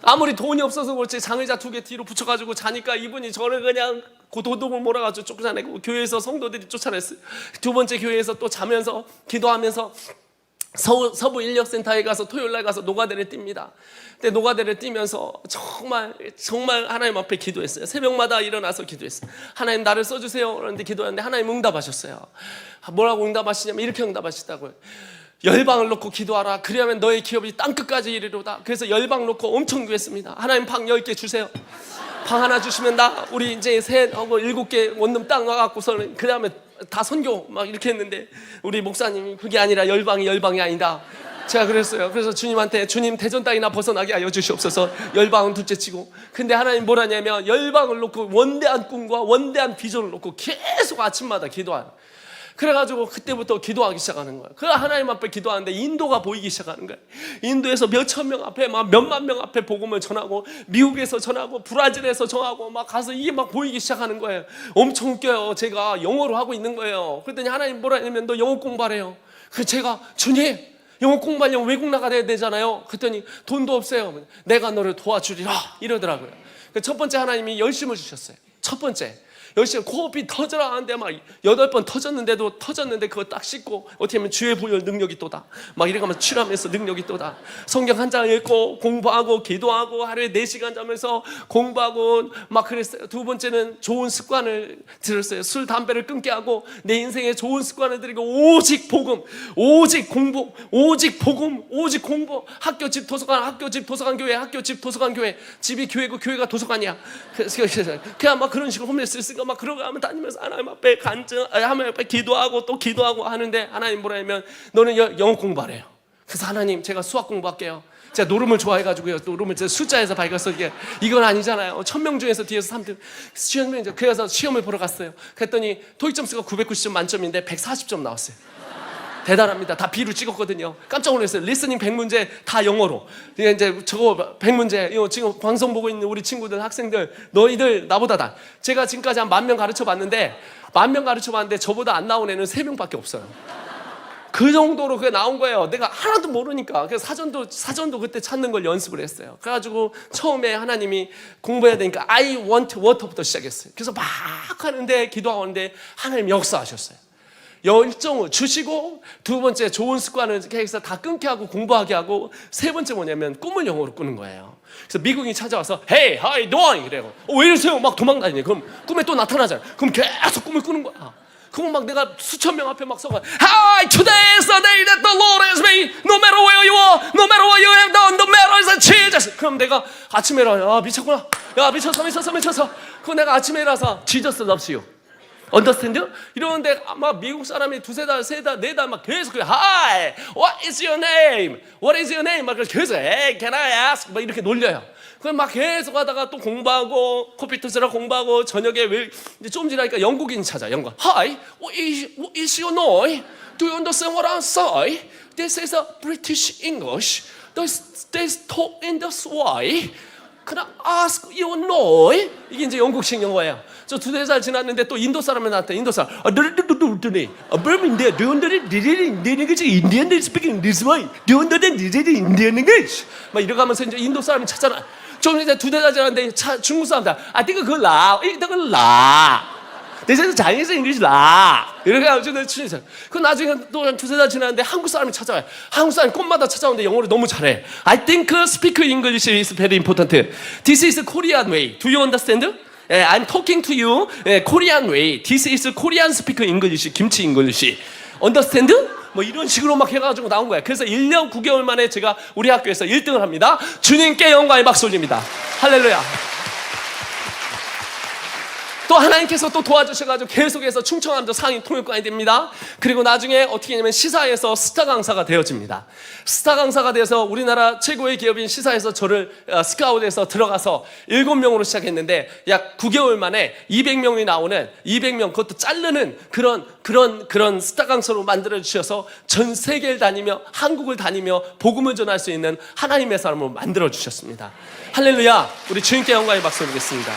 아무리 돈이 없어서 그렇지 장의자 2개 뒤로 붙여가지고 자니까 이분이 저를 그냥 도둑을 몰아가지고 쫓아내고 교회에서 성도들이 쫓아냈어요. 두 번째 교회에서 또 자면서 기도하면서 서부 인력센터에 가서 토요일날 가서 노가대를 띱니다. 근데 노가대를 뛰면서 정말 하나님 앞에 기도했어요. 새벽마다 일어나서 기도했어요. 하나님 나를 써주세요. 그런데 기도했는데 하나님 응답하셨어요. 뭐라고 응답하시냐면 이렇게 응답하시다고요. 열방을 놓고 기도하라. 그리하면 너의 기업이 땅끝까지 이르리로다. 그래서 열방 놓고 엄청 기도했습니다. 하나님 방 10개 주세요. 방 하나 주시면 우리 이제 7개 원룸 땅 와갖고서는 그 다음에 다 선교 막 이렇게 했는데 우리 목사님이 그게 아니라 열방이 아니다. 제가 그랬어요. 그래서 주님한테 주님 대전 땅이나 벗어나게 하여 주시옵소서. 열방은 둘째치고. 근데 하나님 뭐라냐면 열방을 놓고 원대한 꿈과 원대한 비전을 놓고 계속 아침마다 기도하는. 그래가지고 그때부터 기도하기 시작하는 거예요. 그 하나님 앞에 기도하는데 인도가 보이기 시작하는 거예요. 인도에서 몇천 명 앞에 막 몇만 명 앞에 복음을 전하고 미국에서 전하고 브라질에서 전하고 막 가서 이게 막 보이기 시작하는 거예요. 엄청 웃겨요. 제가 영어로 하고 있는 거예요. 그랬더니 하나님 뭐라 하냐면 너 영어 공부하래요. 그래서 제가 주님 영어 공부하려면 외국 나가야 되잖아요. 그랬더니 돈도 없어요. 내가 너를 도와주리라 이러더라고요. 첫 번째 하나님이 열심을 주셨어요. 첫 번째 열심히 코피 터져라 하는데 막 8번 터졌는데 그거 딱 씻고 어떻게 하면 주의 부여 능력이 또다 막 이래가면서 취하면서 능력이 또다. 성경 한 장 읽고 공부하고 기도하고 하루에 4시간 자면서 공부하고 막 그랬어요. 두 번째는 좋은 습관을 들었어요. 술 담배를 끊게 하고 내 인생에 좋은 습관을 들이고 오직 복음, 오직 공부, 오직 복음, 오직 공부. 학교 집 도서관, 학교 집 도서관 교회, 학교 집 도서관 교회. 집이 교회고 교회가 도서관이야. 그냥 막 그런 식으로 홈레스 쓰고 막 그러고 하면 다니면서 하나님 앞에 하나님 앞에 기도하고 또 기도하고 하는데 하나님 뭐라냐면 너는 영어 공부하래요. 그래서 하나님 제가 수학 공부할게요. 제가 노름을 좋아해가지고요. 노름을 제가 숫자에서 밝았어. 이건 아니잖아요. 1000명 중에서 뒤에서 3등 시험을 그래서 시험을 보러 갔어요. 그랬더니 토익 점수가 990점 만점인데 140점 나왔어요. 대단합니다. 다 B로 찍었거든요. 깜짝 놀랐어요. 리스닝 100문제 다 영어로. 이제 저거 100문제 이거 지금 방송 보고 있는 우리 친구들 학생들 너희들 나보다 다. 제가 지금까지 한 10,000명 가르쳐 봤는데 10,000명 가르쳐 봤는데 저보다 안 나온 애는 3명밖에 없어요. 그 정도로 그게 나온 거예요. 내가 하나도 모르니까. 그래서 사전도 그때 찾는 걸 연습을 했어요. 그래가지고 처음에 하나님이 공부해야 되니까 I want water부터 시작했어요. 그래서 막 하는데 기도하는데 하나님 역사하셨어요. 열정을 주시고, 두 번째 좋은 습관을 계속 다 끊게 하고 공부하게 하고, 세 번째 뭐냐면 꿈을 영어로 꾸는 거예요. 그래서 미국인이 찾아와서 Hey, how you doing? 그래요. 왜 이러세요? 막 도망다니네. 그럼 꿈에 또 나타나잖아요. 그럼 계속 꿈을 꾸는 거야. 그럼 막 내가 수천 명 앞에 막 서가 Hi, today is the day that the Lord has made. No matter where you are, no matter what you have done, no matter is a Jesus. 그럼 내가 아침에 일어나, 미쳤구나. 야, 미쳤어. 그럼 내가 아침에 일어나서 Jesus loves you. Understand? 이러는데 아마 미국 사람이 두세 달, 세 달, 네 달 막 계속 그래. Hi, what is your name? What is your name? 막 계속 Hey, can I ask? 막 이렇게 놀려요. 그럼 막 계속 하다가 또 공부하고 컴퓨터 쓰라 공부하고 저녁에 왜 이제 좀 지나니까 영국인 찾아. 영국. Hi, what is your name? Do you understand what I say? This is a British English. They talk in this way. Can I ask your name? 이게 이제 영국식 영어예요. 저 두세 살 지났는데 또 인도 사람이 나한테 인도 사람. 막 이러가면서 이제 인도 사람이 찾잖아. 좀 이제 두세 달 지났는데 중국 사람들. 아, 이거 그 라, 이거 그 라. 대체로 자연에서 잉글리시 라. 이렇게 해가지고 추리죠. 그 나중에 또 한 두세 달 지났는데 한국 사람이 찾아와요. 한국 사람이 꽃마다 찾아오는데 영어를 너무 잘해. I think speak English is very important. This is Korean way. Do you understand? I'm talking to you Korean way. This is Korean speak English. 김치 English. Understand? 뭐 이런 식으로 막 해가지고 나온 거야. 그래서 1년 9개월 만에 제가 우리 학교에서 1등을 합니다. 주님께 영광의 박수 올립니다. 할렐루야. 또 하나님께서 또 도와주셔가지고 계속해서 충청남도 상임 통역관이 됩니다. 그리고 나중에 어떻게 하냐면 시사에서 스타 강사가 되어집니다. 스타 강사가 돼서 우리나라 최고의 기업인 시사에서 저를 스카웃에서 들어가서 7명으로 시작했는데 약 9개월 만에 200명이 나오는 200명 그것도 자르는 그런 스타 강사로 만들어 주셔서 전 세계를 다니며 한국을 다니며 복음을 전할 수 있는 하나님의 사람으로 만들어 주셨습니다. 할렐루야. 우리 주님께 영광의 박수 드리겠습니다.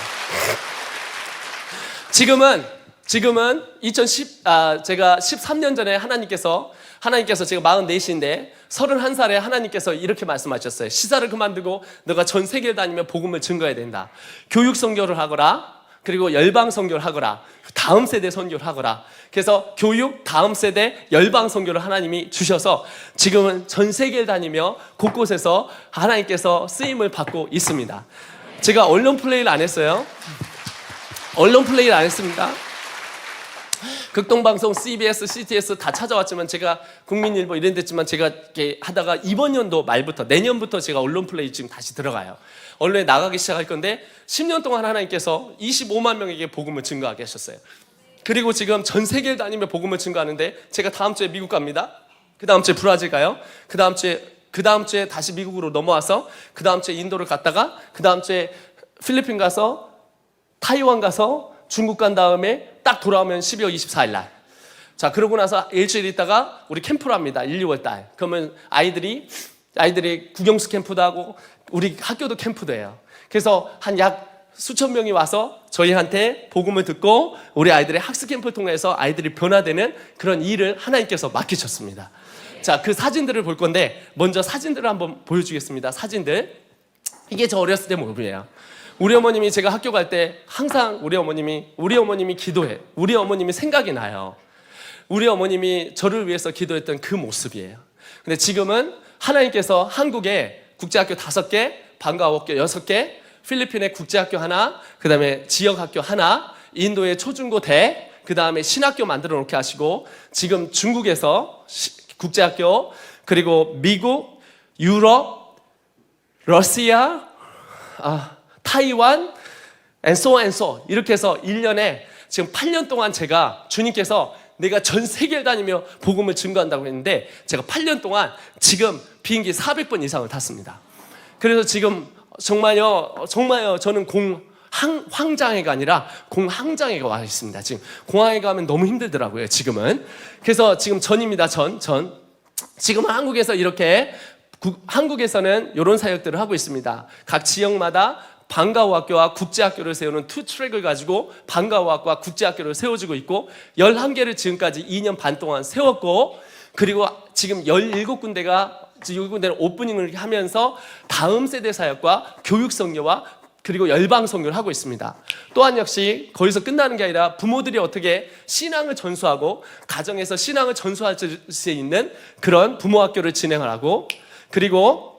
지금은 제가 13년 전에 하나님께서 제가 44인데 31살에 하나님께서 이렇게 말씀하셨어요. 시사를 그만두고 너가 전 세계를 다니며 복음을 증거해야 된다. 교육 선교를 하거라. 그리고 열방 선교를 하거라. 다음 세대 선교를 하거라. 그래서 교육, 다음 세대, 열방 선교를 하나님이 주셔서 지금은 전 세계를 다니며 곳곳에서 하나님께서 쓰임을 받고 있습니다. 제가 언론 플레이를 안 했어요. 언론 플레이를 안 했습니다. 극동방송, CBS, CTS 다 찾아왔지만 제가 국민일보 이런 데 했지만 제가 이렇게 하다가 이번 연도 말부터 내년부터 제가 언론 플레이 지금 다시 들어가요. 언론에 나가기 시작할 건데 10년 동안 하나님께서 25만 명에게 복음을 증거하게 하셨어요. 그리고 지금 전 세계를 다니며 복음을 증거하는데 제가 다음 주에 미국 갑니다. 그 다음 주에 브라질 가요. 그 다음 주에 다시 미국으로 넘어와서 그 다음 주에 인도를 갔다가 그 다음 주에 필리핀 가서 타이완 가서 중국 간 다음에 딱 돌아오면 12월 24일 날. 자, 그러고 나서 일주일 있다가 우리 캠프를 합니다. 1, 2월 달. 그러면 아이들이 국영수 캠프도 하고 우리 학교도 캠프도 해요. 그래서 한 약 수천 명이 와서 저희한테 복음을 듣고 우리 아이들의 학습 캠프를 통해서 아이들이 변화되는 그런 일을 하나님께서 맡기셨습니다. 자, 그 사진들을 볼 건데 먼저 사진들을 한번 보여주겠습니다. 사진들. 이게 저 어렸을 때 모습이에요. 우리 어머님이 제가 학교 갈 때 항상 우리 어머님이 기도해. 우리 어머님이 생각이 나요. 우리 어머님이 저를 위해서 기도했던 그 모습이에요. 근데 지금은 하나님께서 한국에 국제학교 5개, 방과학교 6개, 필리핀에 국제학교 하나, 그 다음에 지역학교 하나, 인도에 초중고 대, 그 다음에 신학교 만들어 놓게 하시고 지금 중국에서 국제학교, 그리고 미국, 유럽, 러시아, 타이완, and so 이렇게 해서 1년에 지금 8년 동안 제가 주님께서 내가 전 세계를 다니며 복음을 증거한다고 했는데 제가 8년 동안 지금 비행기 400번 이상을 탔습니다. 그래서 지금 정말요 저는 황장애가 아니라 공황장애가 와 있습니다. 지금 공항에 가면 너무 힘들더라고요. 지금은. 그래서 지금 전입니다. 지금 한국에서 이렇게 한국에서는 이런 사역들을 하고 있습니다. 각 지역마다 방과후학교와 국제학교를 세우는 투 트랙을 가지고 방과후학과 국제학교를 세워주고 있고 11개를 지금까지 2년 반 동안 세웠고 그리고 지금 17군데를 오프닝을 하면서 다음 세대 사역과 교육 선교와 그리고 열방 선교를 하고 있습니다. 또한 역시 거기서 끝나는 게 아니라 부모들이 어떻게 신앙을 전수하고 가정에서 신앙을 전수할 수 있는 그런 부모 학교를 진행을 하고, 그리고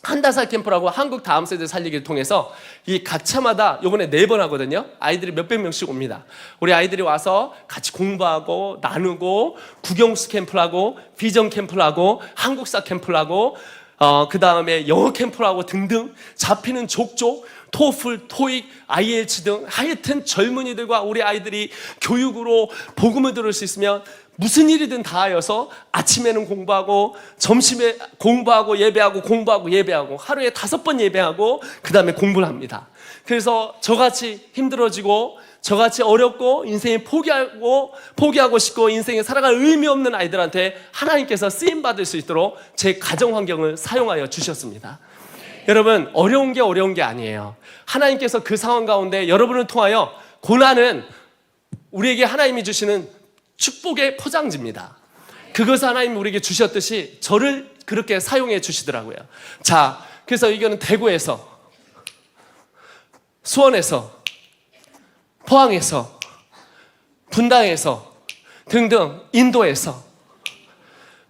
한 달 살 캠프라고 한국 다음 세대 살리기를 통해서 이 각 차마다 요번에 4번 하거든요. 아이들이 몇백 명씩 옵니다. 우리 아이들이 와서 같이 공부하고 나누고 국영수 캠프를 하고 비전 캠프를 하고 한국사 캠프를 하고 그 다음에 영어 캠프를 하고 등등 잡히는 족족 토플, 토익, IELTS 등 하여튼 젊은이들과 우리 아이들이 교육으로 복음을 들을 수 있으면 무슨 일이든 다 하여서 아침에는 공부하고 점심에 공부하고 예배하고 공부하고 예배하고 하루에 5번 예배하고 그 다음에 공부를 합니다. 그래서 저같이 힘들어지고 저같이 어렵고 인생에 포기하고 싶고 인생에 살아갈 의미 없는 아이들한테 하나님께서 쓰임받을 수 있도록 제 가정 환경을 사용하여 주셨습니다. 여러분, 어려운 게 아니에요. 하나님께서 그 상황 가운데 여러분을 통하여 고난은 우리에게 하나님이 주시는 축복의 포장지입니다. 그것을 하나님이 우리에게 주셨듯이 저를 그렇게 사용해 주시더라고요. 자, 그래서 이거는 대구에서, 수원에서, 포항에서, 분당에서 등등 인도에서,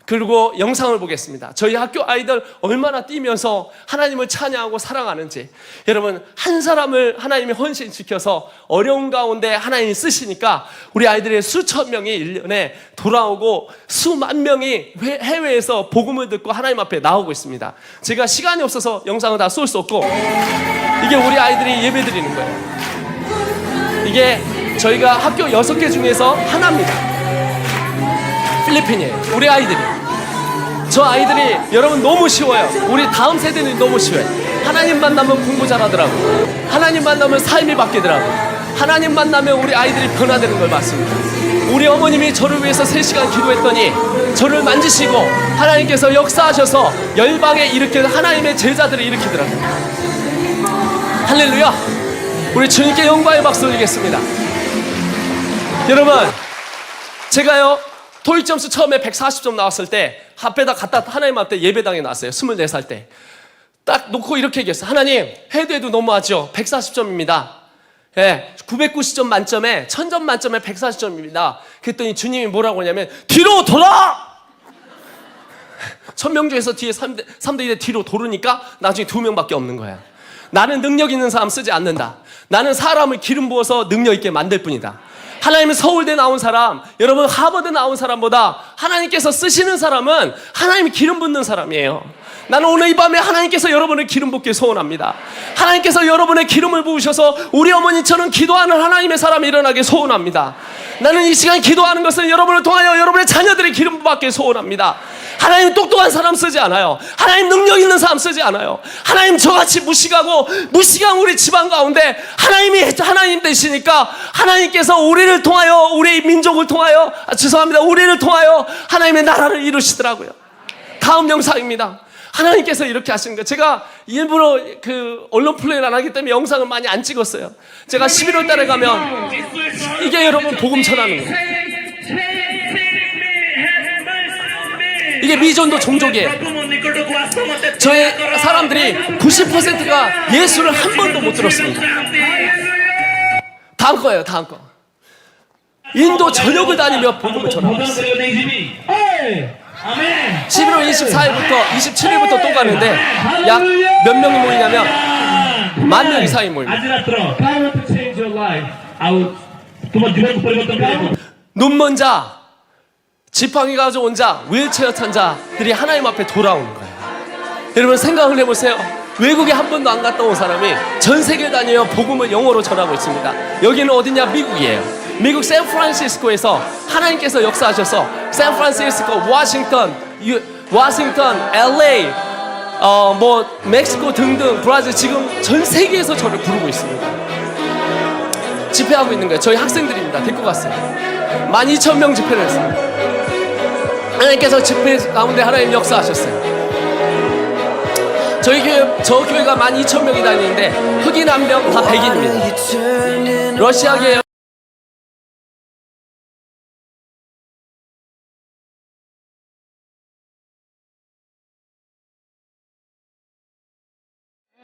그리고 영상을 보겠습니다. 저희 학교 아이들 얼마나 뛰면서 하나님을 찬양하고 사랑하는지. 여러분, 한 사람을 하나님이 헌신시켜서 어려운 가운데 하나님이 쓰시니까 우리 아이들의 수천 명이 1년에 돌아오고 수만 명이 해외에서 복음을 듣고 하나님 앞에 나오고 있습니다. 제가 시간이 없어서 영상을 다 쏠 수 없고, 이게 우리 아이들이 예배 드리는 거예요. 이게 저희가 학교 6개 중에서 하나입니다. 필리핀이에요. 우리 아이들이. 저 아이들이 여러분 너무 쉬워요. 우리 다음 세대는 너무 쉬워요. 하나님 만나면 공부 잘하더라고요. 하나님 만나면 삶이 바뀌더라고요. 하나님 만나면 우리 아이들이 변화되는 걸 봤습니다. 우리 어머님이 저를 위해서 3시간 기도했더니 저를 만지시고 하나님께서 역사하셔서 열방에 일으키는 하나님의 제자들을 일으키더라고요. 할렐루야. 우리 주님께 영광의 박수 드리겠습니다. 여러분, 제가요 토익 점수 처음에 140점 나왔을 때 앞에다 갖다 하나님 앞에 예배당에 나왔어요. 24살 때. 딱 놓고 이렇게 얘기했어요. 하나님, 해도 너무하죠. 140점입니다. 예, 990점 만점에 1000점 만점에 140점입니다. 그랬더니 주님이 뭐라고 하냐면 뒤로 돌아! 1000명 중에서 뒤에 3대 2대 뒤로 돌으니까 나중에 2명밖에 없는 거야. 나는 능력 있는 사람 쓰지 않는다. 나는 사람을 기름 부어서 능력 있게 만들 뿐이다. 하나님은 서울대 나온 사람, 여러분 하버드 나온 사람보다 하나님께서 쓰시는 사람은 하나님이 기름 붓는 사람이에요. 나는 오늘 이 밤에 하나님께서 여러분을 기름 붓길 소원합니다. 하나님께서 여러분의 기름을 부으셔서 우리 어머니처럼 기도하는 하나님의 사람이 일어나길 소원합니다. 나는 이 시간 기도하는 것은 여러분을 통하여 여러분의 자녀들이 기름 받길 소원합니다. 하나님 똑똑한 사람 쓰지 않아요. 하나님 능력 있는 사람 쓰지 않아요. 하나님 저같이 무식한 우리 집안 가운데 하나님이 하나님 되시니까 하나님께서 우리를 통하여 우리 민족을 통하여 우리를 통하여 하나님의 나라를 이루시더라고요. 다음 영상입니다. 하나님께서 이렇게 하시는 거예요. 제가 일부러 그 언론 플레이를 안 하기 때문에 영상을 많이 안 찍었어요. 제가 11월 달에 가면 이게 여러분 복음 전하는 거예요. 이게 미전도 종족이에요. 저의 사람들이 90%가 예수를 한 번도 못 들었습니다. 다음 거예요. 다음 거. 인도 전역을 다니며 복음을 전하고 있어요. 11월 24일부터 27일부터 또 가는데 약 몇 명이 모이냐면 10,000명 이상이 모입니다. 눈먼 자, 지팡이 가져온 자, 휠체어 탄 자들이 하나님 앞에 돌아오는 거예요. 여러분 생각을 해보세요. 외국에 한 번도 안 갔다 온 사람이 전 세계 다니며 복음을 영어로 전하고 있습니다. 여기는 어디냐? 미국이에요. 미국 샌프란시스코에서 하나님께서 역사하셔서 샌프란시스코, 워싱턴, LA, 멕시코 등등 브라질 지금 전 세계에서 저를 부르고 있습니다. 집회하고 있는 거예요. 저희 학생들입니다. 데리고 갔어요. 12,000명 집회를 했습니다. 하나님께서 집회 가운데 하나님 역사하셨어요. 저희 교회, 저 교회가 12,000명이 다니는데 흑인 한 명 다 백인입니다. 러시아계예요.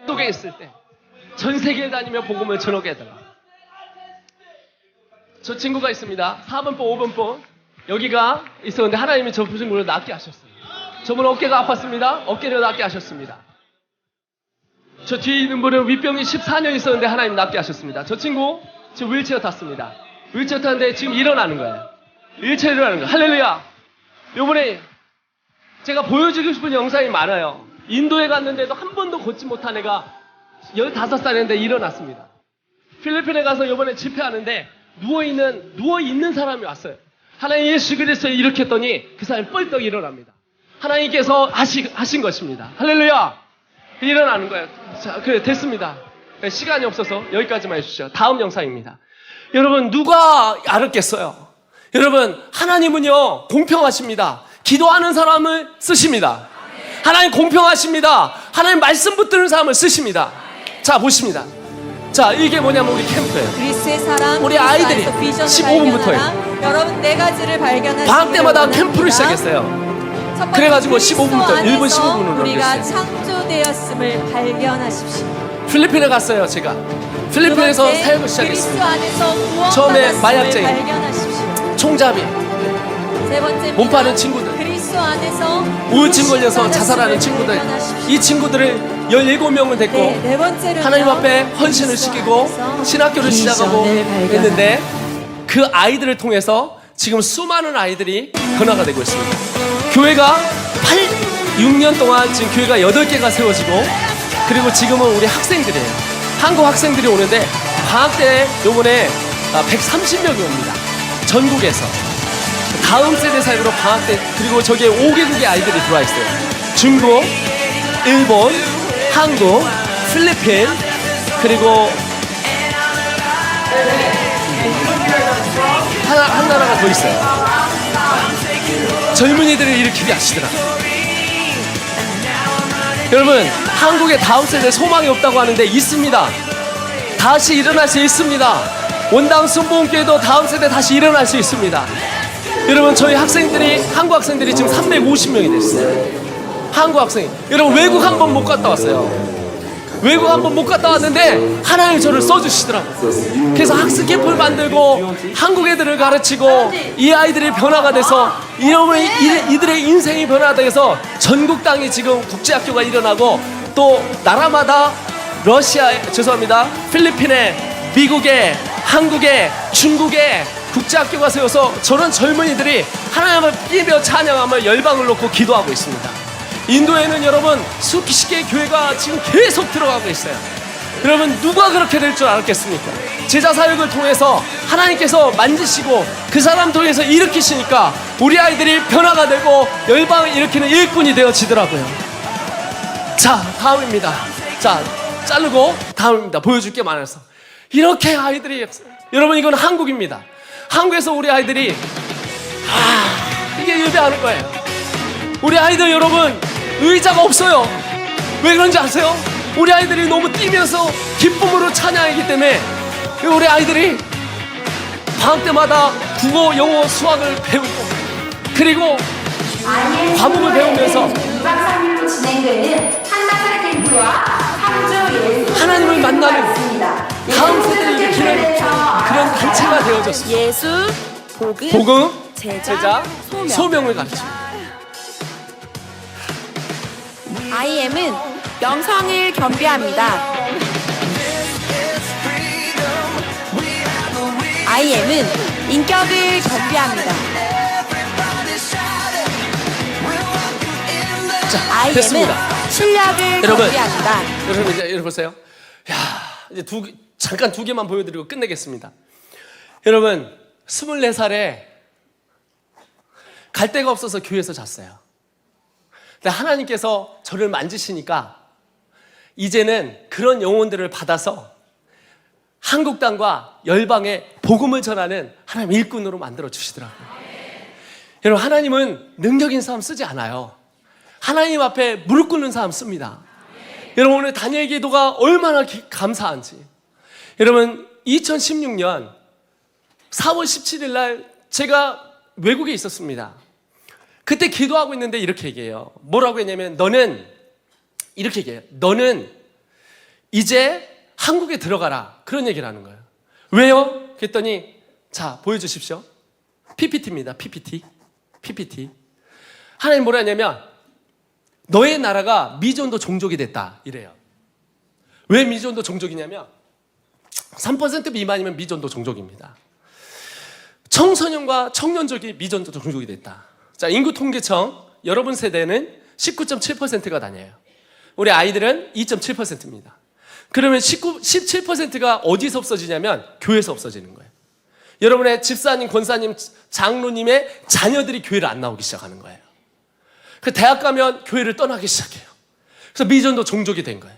속에 있을 때 전 세계에 다니며 복음을 전하게 해달라. 저 친구가 있습니다. 4번번, 5번번. 여기가 있었는데 하나님이 저 친구를 낫게 하셨어요. 저분 어깨가 아팠습니다. 어깨를 낫게 하셨습니다. 저 뒤에 있는 분은 윗병이 14년 있었는데 하나님 낫게 하셨습니다. 저 친구 지금 휠체어 탔습니다. 휠체어 탔는데 지금 일어나는 거예요. 휠체어 일어나는 거예요. 할렐루야. 요번에 제가 보여주고 싶은 영상이 많아요. 인도에 갔는데도 한 번도 걷지 못한 애가 15살인데 일어났습니다. 필리핀에 가서 요번에 집회하는데 누워있는 사람이 왔어요. 하나님 예수 그리스도에 이렇게 했더니 그 사람이 뻘떡 일어납니다. 하나님께서 하신 것입니다. 할렐루야. 일어나는 거예요. 자, 그래, 됐습니다. 시간이 없어서 여기까지만 해주시죠. 다음 영상입니다. 여러분, 누가 알았겠어요? 여러분, 하나님은요, 공평하십니다. 기도하는 사람을 쓰십니다. 하나님 공평하십니다. 하나님 말씀 붙드는 사람을 쓰십니다. 자, 보십니다. 자, 이게 뭐냐면 우리 캠프예요. 그리스의 사랑, 우리 아이들이 15분부터예요. 여러분 네 가지를 발견하시기 방학 때마다 캠프를 시작했어요. 그래가지고 15분부터 1분 15분으로 우리가 했어요. 창조되었음을 발견하십시오. 필리핀에 갔어요, 제가. 필리핀에서 사역을 그리스도 시작했습니다. 안에서 처음에 구원받았음을 마약쟁이, 발견하십시오. 총잡이, 세 번째입니다. 몸 파는 친구들, 그리스도 안에서 우울증 걸려서 구원받았음을 자살하는 친구들, 발견하십시오. 이 친구들을 17명을 데리고 네 번째로 하나님 앞에 헌신을 시키고 신학교를 시작하고 했는데 그 아이들을 통해서 지금 수많은 아이들이 변화가 되고 있습니다. 교회가 6년 동안 지금 교회가 8개가 세워지고 그리고 지금은 우리 학생들이에요. 한국 학생들이 오는데 방학 때 요번에 130명이 옵니다. 전국에서. 다음 세대 사역으로 방학 때 그리고 저기에 5개국의 아이들이 들어와 있어요. 중국, 일본, 한국, 필리핀 그리고 한 나라가 더 있어요. 젊은이들을 일으키게 하시더라고요. 여러분, 한국의 다음 세대 소망이 없다고 하는데 있습니다. 다시 일어날 수 있습니다. 원당 순복음교회도 다음 세대 다시 일어날 수 있습니다. 여러분, 저희 학생들이 한국 학생들이 지금 350명이 됐어요. 한국 학생이. 여러분, 외국 한 번 못 갔다 왔어요. 외국 한 번 못 갔다 왔는데 하나님 저를 써주시더라고요. 그래서 학습 캠프를 만들고 한국 애들을 가르치고 이 아이들이 변화가 돼서 이들의 인생이 변화돼서 전국 땅에 지금 국제학교가 일어나고 또 나라마다 필리핀에, 미국에, 한국에, 중국에 국제학교가 세워서 저런 젊은이들이 하나님을 뛰며 찬양하며 열방을 놓고 기도하고 있습니다. 인도에는 여러분 수십 개의 교회가 지금 계속 들어가고 있어요. 여러분, 누가 그렇게 될 줄 알았겠습니까? 제자 사역을 통해서 하나님께서 만지시고 그 사람 통해서 일으키시니까 우리 아이들이 변화가 되고 열방을 일으키는 일꾼이 되어지더라고요. 자, 다음입니다. 자, 자르고 다음입니다. 보여줄 게 많아서. 이렇게 아이들이, 여러분, 이건 한국입니다. 한국에서 우리 아이들이 이게 예배하는 거예요. 우리 아이들 여러분 의자가 없어요. 왜 그런지 아세요? 우리 아이들이 너무 뛰면서 기쁨으로 찬양하기 때문에 우리 아이들이 방학 때마다 국어, 영어, 수학을 배우고 그리고 과목을 배우면서 2박 3일로 진행되는 한나절 캠프와 3주 예수 하나님을 만나는 있습니다. 다음 세대를 일으키는 그런 단체가 되어졌습니다. 예수, 복음, 제자, 소명을 가르칩니다. IM은 영성을 겸비합니다. IM은 인격을 겸비합니다. 자, 됐습니다. IM은 실력을 여러분, 겸비합니다. 여러분 이제 여러분 보세요. 야, 이제 잠깐 두 개만 보여드리고 끝내겠습니다. 여러분, 24살에 갈 데가 없어서 교회에서 잤어요. 근데 하나님께서 저를 만지시니까 이제는 그런 영혼들을 받아서 한국 땅과 열방에 복음을 전하는 하나님 일꾼으로 만들어 주시더라고요. 여러분, 하나님은 능력인 사람 쓰지 않아요. 하나님 앞에 무릎 꿇는 사람 씁니다. 여러분, 오늘 다니엘 기도가 얼마나 감사한지. 여러분, 2016년 4월 17일 날 제가 외국에 있었습니다. 그때 기도하고 있는데 이렇게 얘기해요. 뭐라고 했냐면 너는 이제 한국에 들어가라. 그런 얘기를 하는 거예요. 왜요? 그랬더니 자, 보여주십시오. PPT입니다. PPT. 하나님 뭐라 하냐면 너의 나라가 미전도 종족이 됐다 이래요. 왜 미전도 종족이냐면 3% 미만이면 미전도 종족입니다. 청소년과 청년족이 미전도 종족이 됐다. 자, 인구통계청 여러분 세대는 19.7%가 다녀요. 우리 아이들은 2.7%입니다. 그러면 17%가 어디서 없어지냐면 교회에서 없어지는 거예요. 여러분의 집사님, 권사님, 장로님의 자녀들이 교회를 안 나오기 시작하는 거예요. 그 대학 가면 교회를 떠나기 시작해요. 그래서 미전도 종족이 된 거예요.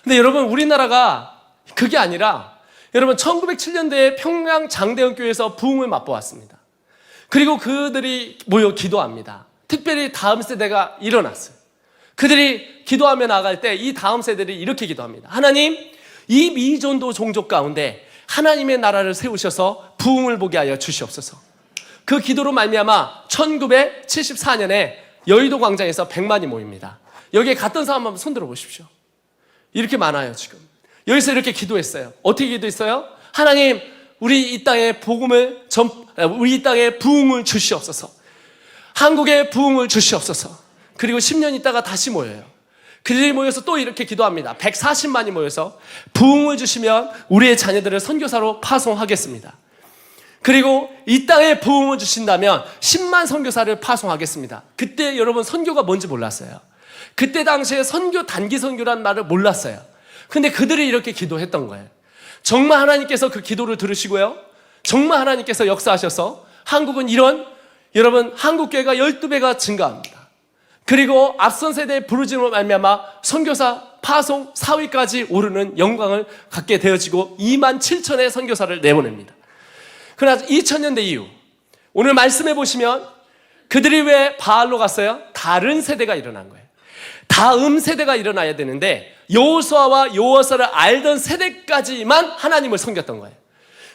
근데 여러분 우리나라가 그게 아니라 여러분 1907년대에 평양 장대원교회에서 부흥을 맛보았습니다. 그리고 그들이 모여 기도합니다. 특별히 다음 세대가 일어났어요. 그들이 기도하며 나갈 때 이 다음 세대들이 이렇게 기도합니다. 하나님, 이 미전도 종족 가운데 하나님의 나라를 세우셔서 부흥을 보게 하여 주시옵소서. 그 기도로 말미암아 1974년에 여의도 광장에서 100만이 모입니다. 여기에 갔던 사람 한번 손들어 보십시오. 이렇게 많아요 지금. 여기서 이렇게 기도했어요. 어떻게 기도했어요? 하나님, 우리 이 땅에 우리 이 땅에 부흥을 주시옵소서. 한국에 부흥을 주시옵소서. 그리고 10년 있다가 다시 모여요. 그들이 모여서 또 이렇게 기도합니다. 140만이 모여서 부흥을 주시면 우리의 자녀들을 선교사로 파송하겠습니다. 그리고 이 땅에 부흥을 주신다면 10만 선교사를 파송하겠습니다. 그때 여러분 선교가 뭔지 몰랐어요. 그때 당시에 선교, 단기 선교라는 말을 몰랐어요. 근데 그들이 이렇게 기도했던 거예요. 정말 하나님께서 그 기도를 들으시고요. 정말 하나님께서 역사하셔서 한국은 여러분 한국교회가 12배가 증가합니다. 그리고 앞선 세대의 부르짖음으로 말미암아 선교사 파송 4위까지 오르는 영광을 갖게 되어지고 2만 7천의 선교사를 내보냅니다. 그러나 2000년대 이후 오늘 말씀해 보시면 그들이 왜 바알로 갔어요? 다른 세대가 일어난 거예요. 다음 세대가 일어나야 되는데 여호수아와 여호와서를 알던 세대까지만 하나님을 섬겼던 거예요.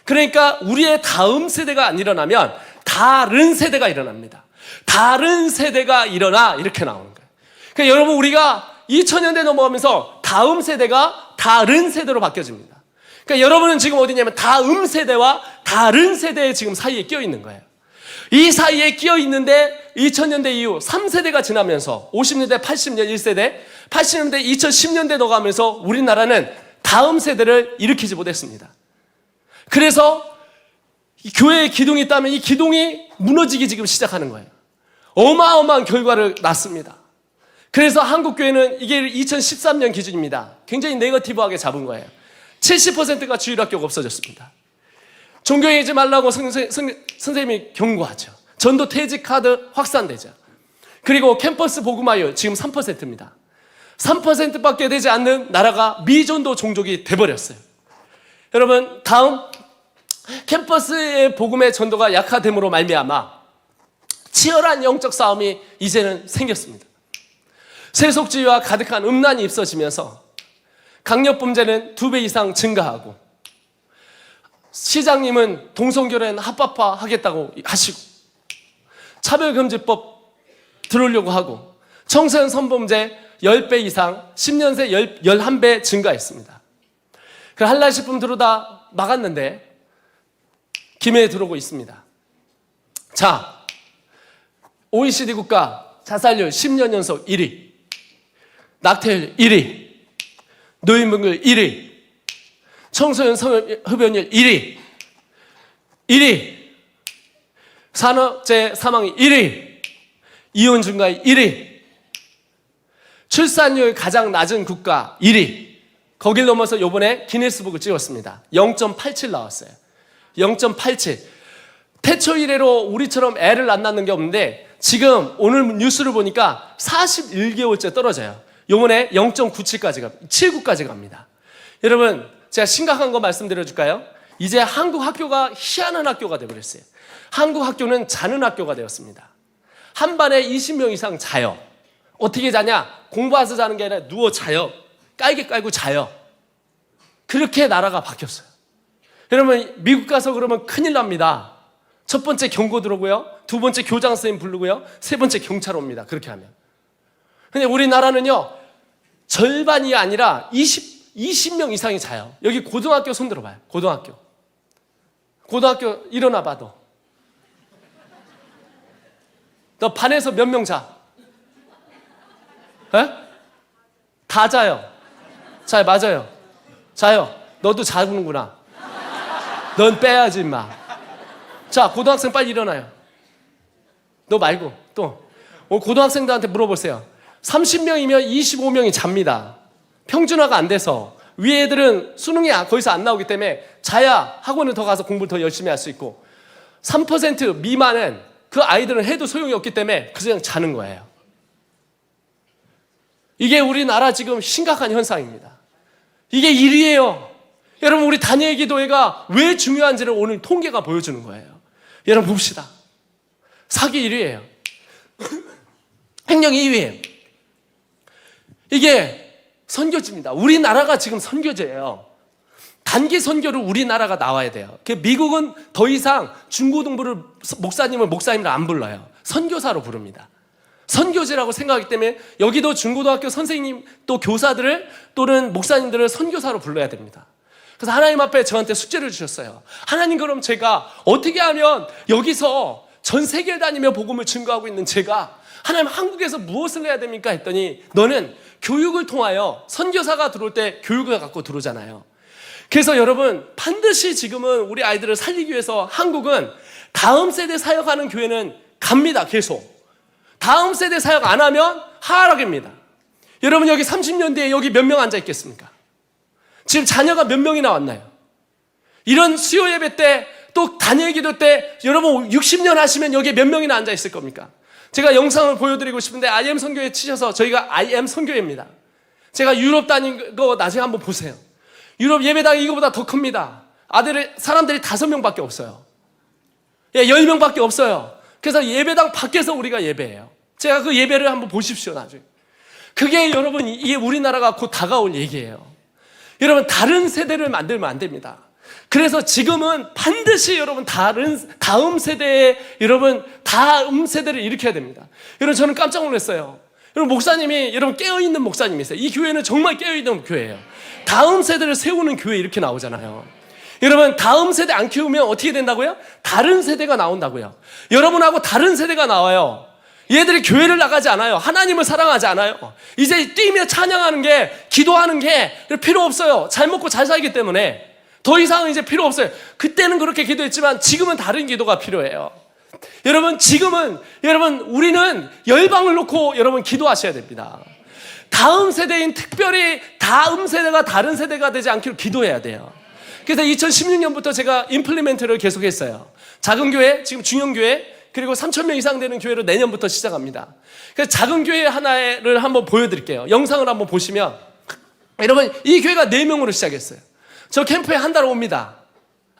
그러니까 우리의 다음 세대가 안 일어나면 다른 세대가 일어납니다. 다른 세대가 일어나 이렇게 나오는 거예요. 그러니까 여러분 우리가 2000년대 넘어가면서 다음 세대가 다른 세대로 바뀌어집니다. 그러니까 여러분은 지금 어디냐면 다음 세대와 다른 세대의 지금 사이에 끼어 있는 거예요. 이 사이에 끼어 있는데 2000년대 이후 3세대가 지나면서 50년대, 80년 1세대, 80년대, 2010년대 넘어가면서 우리나라는 다음 세대를 일으키지 못했습니다. 그래서 이 교회의 기둥이 있다면 이 기둥이 무너지기 지금 시작하는 거예요. 어마어마한 결과를 낳습니다. 그래서 한국교회는 이게 2013년 기준입니다. 굉장히 네거티브하게 잡은 거예요. 70%가 주일학교가 없어졌습니다. 종교행위하지 말라고 선생님이 경고하죠. 전도 퇴직 카드 확산되죠. 그리고 캠퍼스 복음화율 지금 3%입니다. 3%밖에 되지 않는 나라가 미전도 종족이 돼버렸어요. 여러분 다음 캠퍼스의 복음의 전도가 약화됨으로 말미암아 치열한 영적 싸움이 이제는 생겼습니다. 세속주의와 가득한 음란이 입서지면서 강력범죄는 2배 이상 증가하고 시장님은 동성결혼 합법화 하겠다고 하시고 차별금지법 들어오려고 하고 청소년 성범죄 10배 이상 10년 새 11배 증가했습니다. 그 한라식품 들어다 막았는데 김해에 들어오고 있습니다. 자, OECD 국가 자살률 10년 연속 1위, 낙태율 1위, 노인분들 1위, 청소년 흡연율 1위, 산업재해 사망이 1위, 이혼 증가율 1위, 출산율 가장 낮은 국가 1위, 거길 넘어서 이번에 기네스북을 찍었습니다. 0.87 나왔어요. 0.87. 태초 이래로 우리처럼 애를 안 낳는 게 없는데 지금 오늘 뉴스를 보니까 41개월째 떨어져요. 요번에 0.97까지 갑니다. 여러분 제가 심각한 거 말씀드려줄까요? 이제 한국 학교가 희한한 학교가 되어버렸어요. 한국 학교는 자는 학교가 되었습니다. 한 반에 20명 이상 자요. 어떻게 자냐? 공부해서 자는 게 아니라 누워 자요. 깔개 깔고 자요. 그렇게 나라가 바뀌었어요. 여러분 미국 가서 그러면 큰일 납니다. 첫 번째 경고 들어오고요. 두 번째 교장 선생님 부르고요. 세 번째 경찰 옵니다. 그렇게 하면. 근데 우리나라는요. 절반이 아니라 20명 이상이 자요. 여기 고등학교 손 들어봐요. 고등학교 일어나봐. 너 반에서 몇 명 자? 에? 다 자요. 자, 맞아요. 자요. 너도 자는구나. 넌 빼야지 임마. 자, 고등학생 빨리 일어나요. 너 말고 또 고등학생들한테 물어보세요. 30명이면 25명이 잡니다. 평준화가 안 돼서 위 애들은 수능이 거기서 안 나오기 때문에 자야 학원을 더 가서 공부를 더 열심히 할 수 있고 3% 미만은 그 아이들은 해도 소용이 없기 때문에 그냥 자는 거예요. 이게 우리나라 지금 심각한 현상입니다. 이게 일이에요. 여러분, 우리 다니엘 기도회가 왜 중요한지를 오늘 통계가 보여주는 거예요. 여러분 봅시다. 사기 1위예요. 행령 2위예요. 이게 선교지입니다. 우리나라가 지금 선교지예요. 단기 선교를 우리나라가 나와야 돼요. 미국은 더 이상 중고등부를 목사님을 안 불러요. 선교사로 부릅니다. 선교지라고 생각하기 때문에 여기도 중고등학교 선생님 또 교사들을 또는 목사님들을 선교사로 불러야 됩니다. 그래서 하나님 앞에 저한테 숙제를 주셨어요. 하나님, 그럼 제가 어떻게 하면 여기서 전 세계를 다니며 복음을 증거하고 있는 제가 하나님 한국에서 무엇을 해야 됩니까? 했더니 너는 교육을 통하여 선교사가 들어올 때 교육을 갖고 들어오잖아요. 그래서 여러분, 반드시 지금은 우리 아이들을 살리기 위해서 한국은 다음 세대 사역하는 교회는 갑니다. 계속. 다음 세대 사역 안 하면 하락입니다. 여러분, 여기 30년 뒤에 여기 몇 명 앉아 있겠습니까? 지금 자녀가 몇 명이 나왔나요? 이런 수요 예배 때 또 다니엘 기도 때 여러분 60년 하시면 여기 몇 명이나 앉아 있을 겁니까? 제가 영상을 보여드리고 싶은데 IM 선교회 치셔서 저희가 IM 선교회입니다. 제가 유럽 다닌 거 나중에 한번 보세요. 유럽 예배당이 이거보다 더 큽니다. 사람들이 5명밖에 없어요. 10명밖에 없어요. 그래서 예배당 밖에서 우리가 예배해요. 제가 그 예배를 한번 보십시오, 나중에. 그게 여러분, 이게 우리나라가 곧 다가올 얘기예요. 여러분, 다른 세대를 만들면 안 됩니다. 그래서 지금은 반드시 여러분 다음 세대에 다음 세대를 일으켜야 됩니다. 여러분, 저는 깜짝 놀랐어요. 여러분, 목사님이 여러분 깨어있는 목사님이세요. 이 교회는 정말 깨어있는 교회예요. 다음 세대를 세우는 교회 이렇게 나오잖아요. 여러분, 다음 세대 안 키우면 어떻게 된다고요? 다른 세대가 나온다고요. 여러분하고 다른 세대가 나와요. 얘들이 교회를 나가지 않아요. 하나님을 사랑하지 않아요. 이제 뛰며 찬양하는 게, 기도하는 게 필요 없어요. 잘 먹고 잘 살기 때문에. 더 이상은 이제 필요 없어요. 그때는 그렇게 기도했지만 지금은 다른 기도가 필요해요. 여러분, 지금은 우리는 열방을 놓고 여러분 기도하셔야 됩니다. 다음 세대인 특별히 다음 세대가 다른 세대가 되지 않기로 기도해야 돼요. 그래서 2016년부터 제가 임플리멘트를 계속했어요. 작은 교회, 지금 중형 교회, 그리고 3,000명 이상 되는 교회를 내년부터 시작합니다. 그래서 작은 교회 하나를 한번 보여드릴게요. 영상을 한번 보시면, 여러분, 이 교회가 4명으로 시작했어요. 저 캠프에 한 달 옵니다.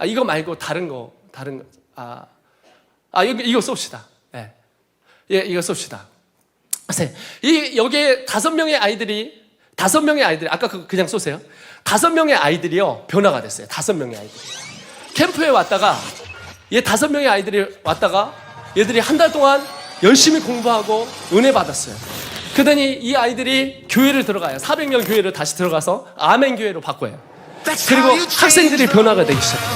이거 말고 다른 거. 이거 쏩시다. 이거 쏩시다. 여기에 5명의 아이들이, 아까 그냥 쏘세요. 5명의 아이들이요, 변화가 됐어요. 5명의 아이들이. 캠프에 왔다가, 5명의 아이들이 왔다가, 얘들이 한 달 동안 열심히 공부하고 은혜 받았어요. 그러더니 이 아이들이 교회를 들어가요. 400명 교회를 다시 들어가서 아멘 교회로 바꿔요. 그리고 학생들이 변화가 되기 시작해요.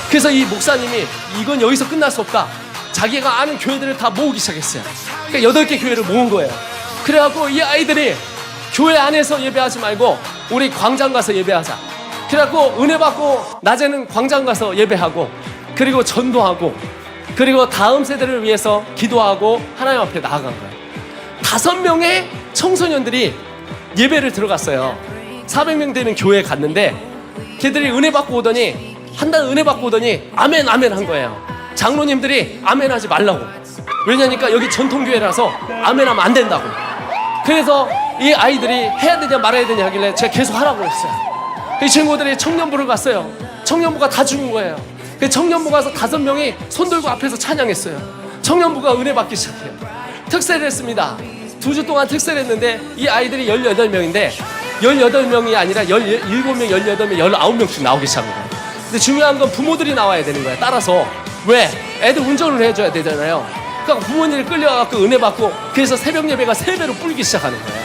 그래서 이 목사님이 이건 여기서 끝날 수 없다. 자기가 아는 교회들을 다 모으기 시작했어요. 그러니까 8개 교회를 모은 거예요. 그래갖고 이 아이들이 교회 안에서 예배하지 말고 우리 광장 가서 예배하자. 그래갖고 은혜 받고 낮에는 광장 가서 예배하고, 그리고 전도하고, 그리고 다음 세대를 위해서 기도하고 하나님 앞에 나아간 거예요. 5명의 청소년들이 예배를 들어갔어요. 400명 되는 교회에 갔는데 걔들이 은혜 받고 오더니, 한 달 은혜 받고 오더니 아멘 아멘 한 거예요. 장로님들이 아멘 하지 말라고. 왜냐니까 여기 전통교회라서 아멘 하면 안 된다고. 그래서 이 아이들이 해야 되냐 말아야 되냐 하길래 제가 계속 하라고 했어요. 이 친구들이 청년부를 갔어요. 청년부가 다 죽은 거예요. 청년부 가서 5명이 손 들고 앞에서 찬양했어요. 청년부가 은혜 받기 시작해요. 특세를 했습니다. 2주 동안 특세를 했는데 이 아이들이 18명인데 18명이 아니라 17명, 18명, 19명씩 나오기 시작한 거예요. 근데 중요한 건 부모들이 나와야 되는 거예요. 따라서. 왜? 애들 운전을 해줘야 되잖아요. 그러니까 부모님이 끌려가서 은혜 받고, 그래서 새벽 예배가 3배로 불기 시작하는 거예요.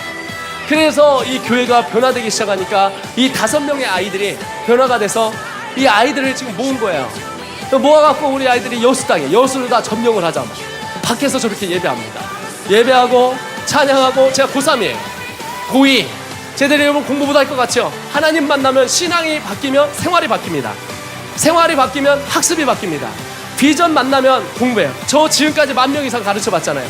그래서 이 교회가 변화되기 시작하니까 이 5명의 아이들이 변화가 돼서 이 아이들을 지금 모은 거예요. 모아갖고 우리 아이들이 여수당에 여수를 다 점령을 하자. 밖에서 저렇게 예배합니다. 예배하고 찬양하고. 제가 고3이에요. 고2 제대로 여러분 공부 못할 것 같죠? 하나님 만나면 신앙이 바뀌면 생활이 바뀝니다. 생활이 바뀌면 학습이 바뀝니다. 비전 만나면 공부해요. 저 지금까지 10,000명 이상 가르쳐 봤잖아요.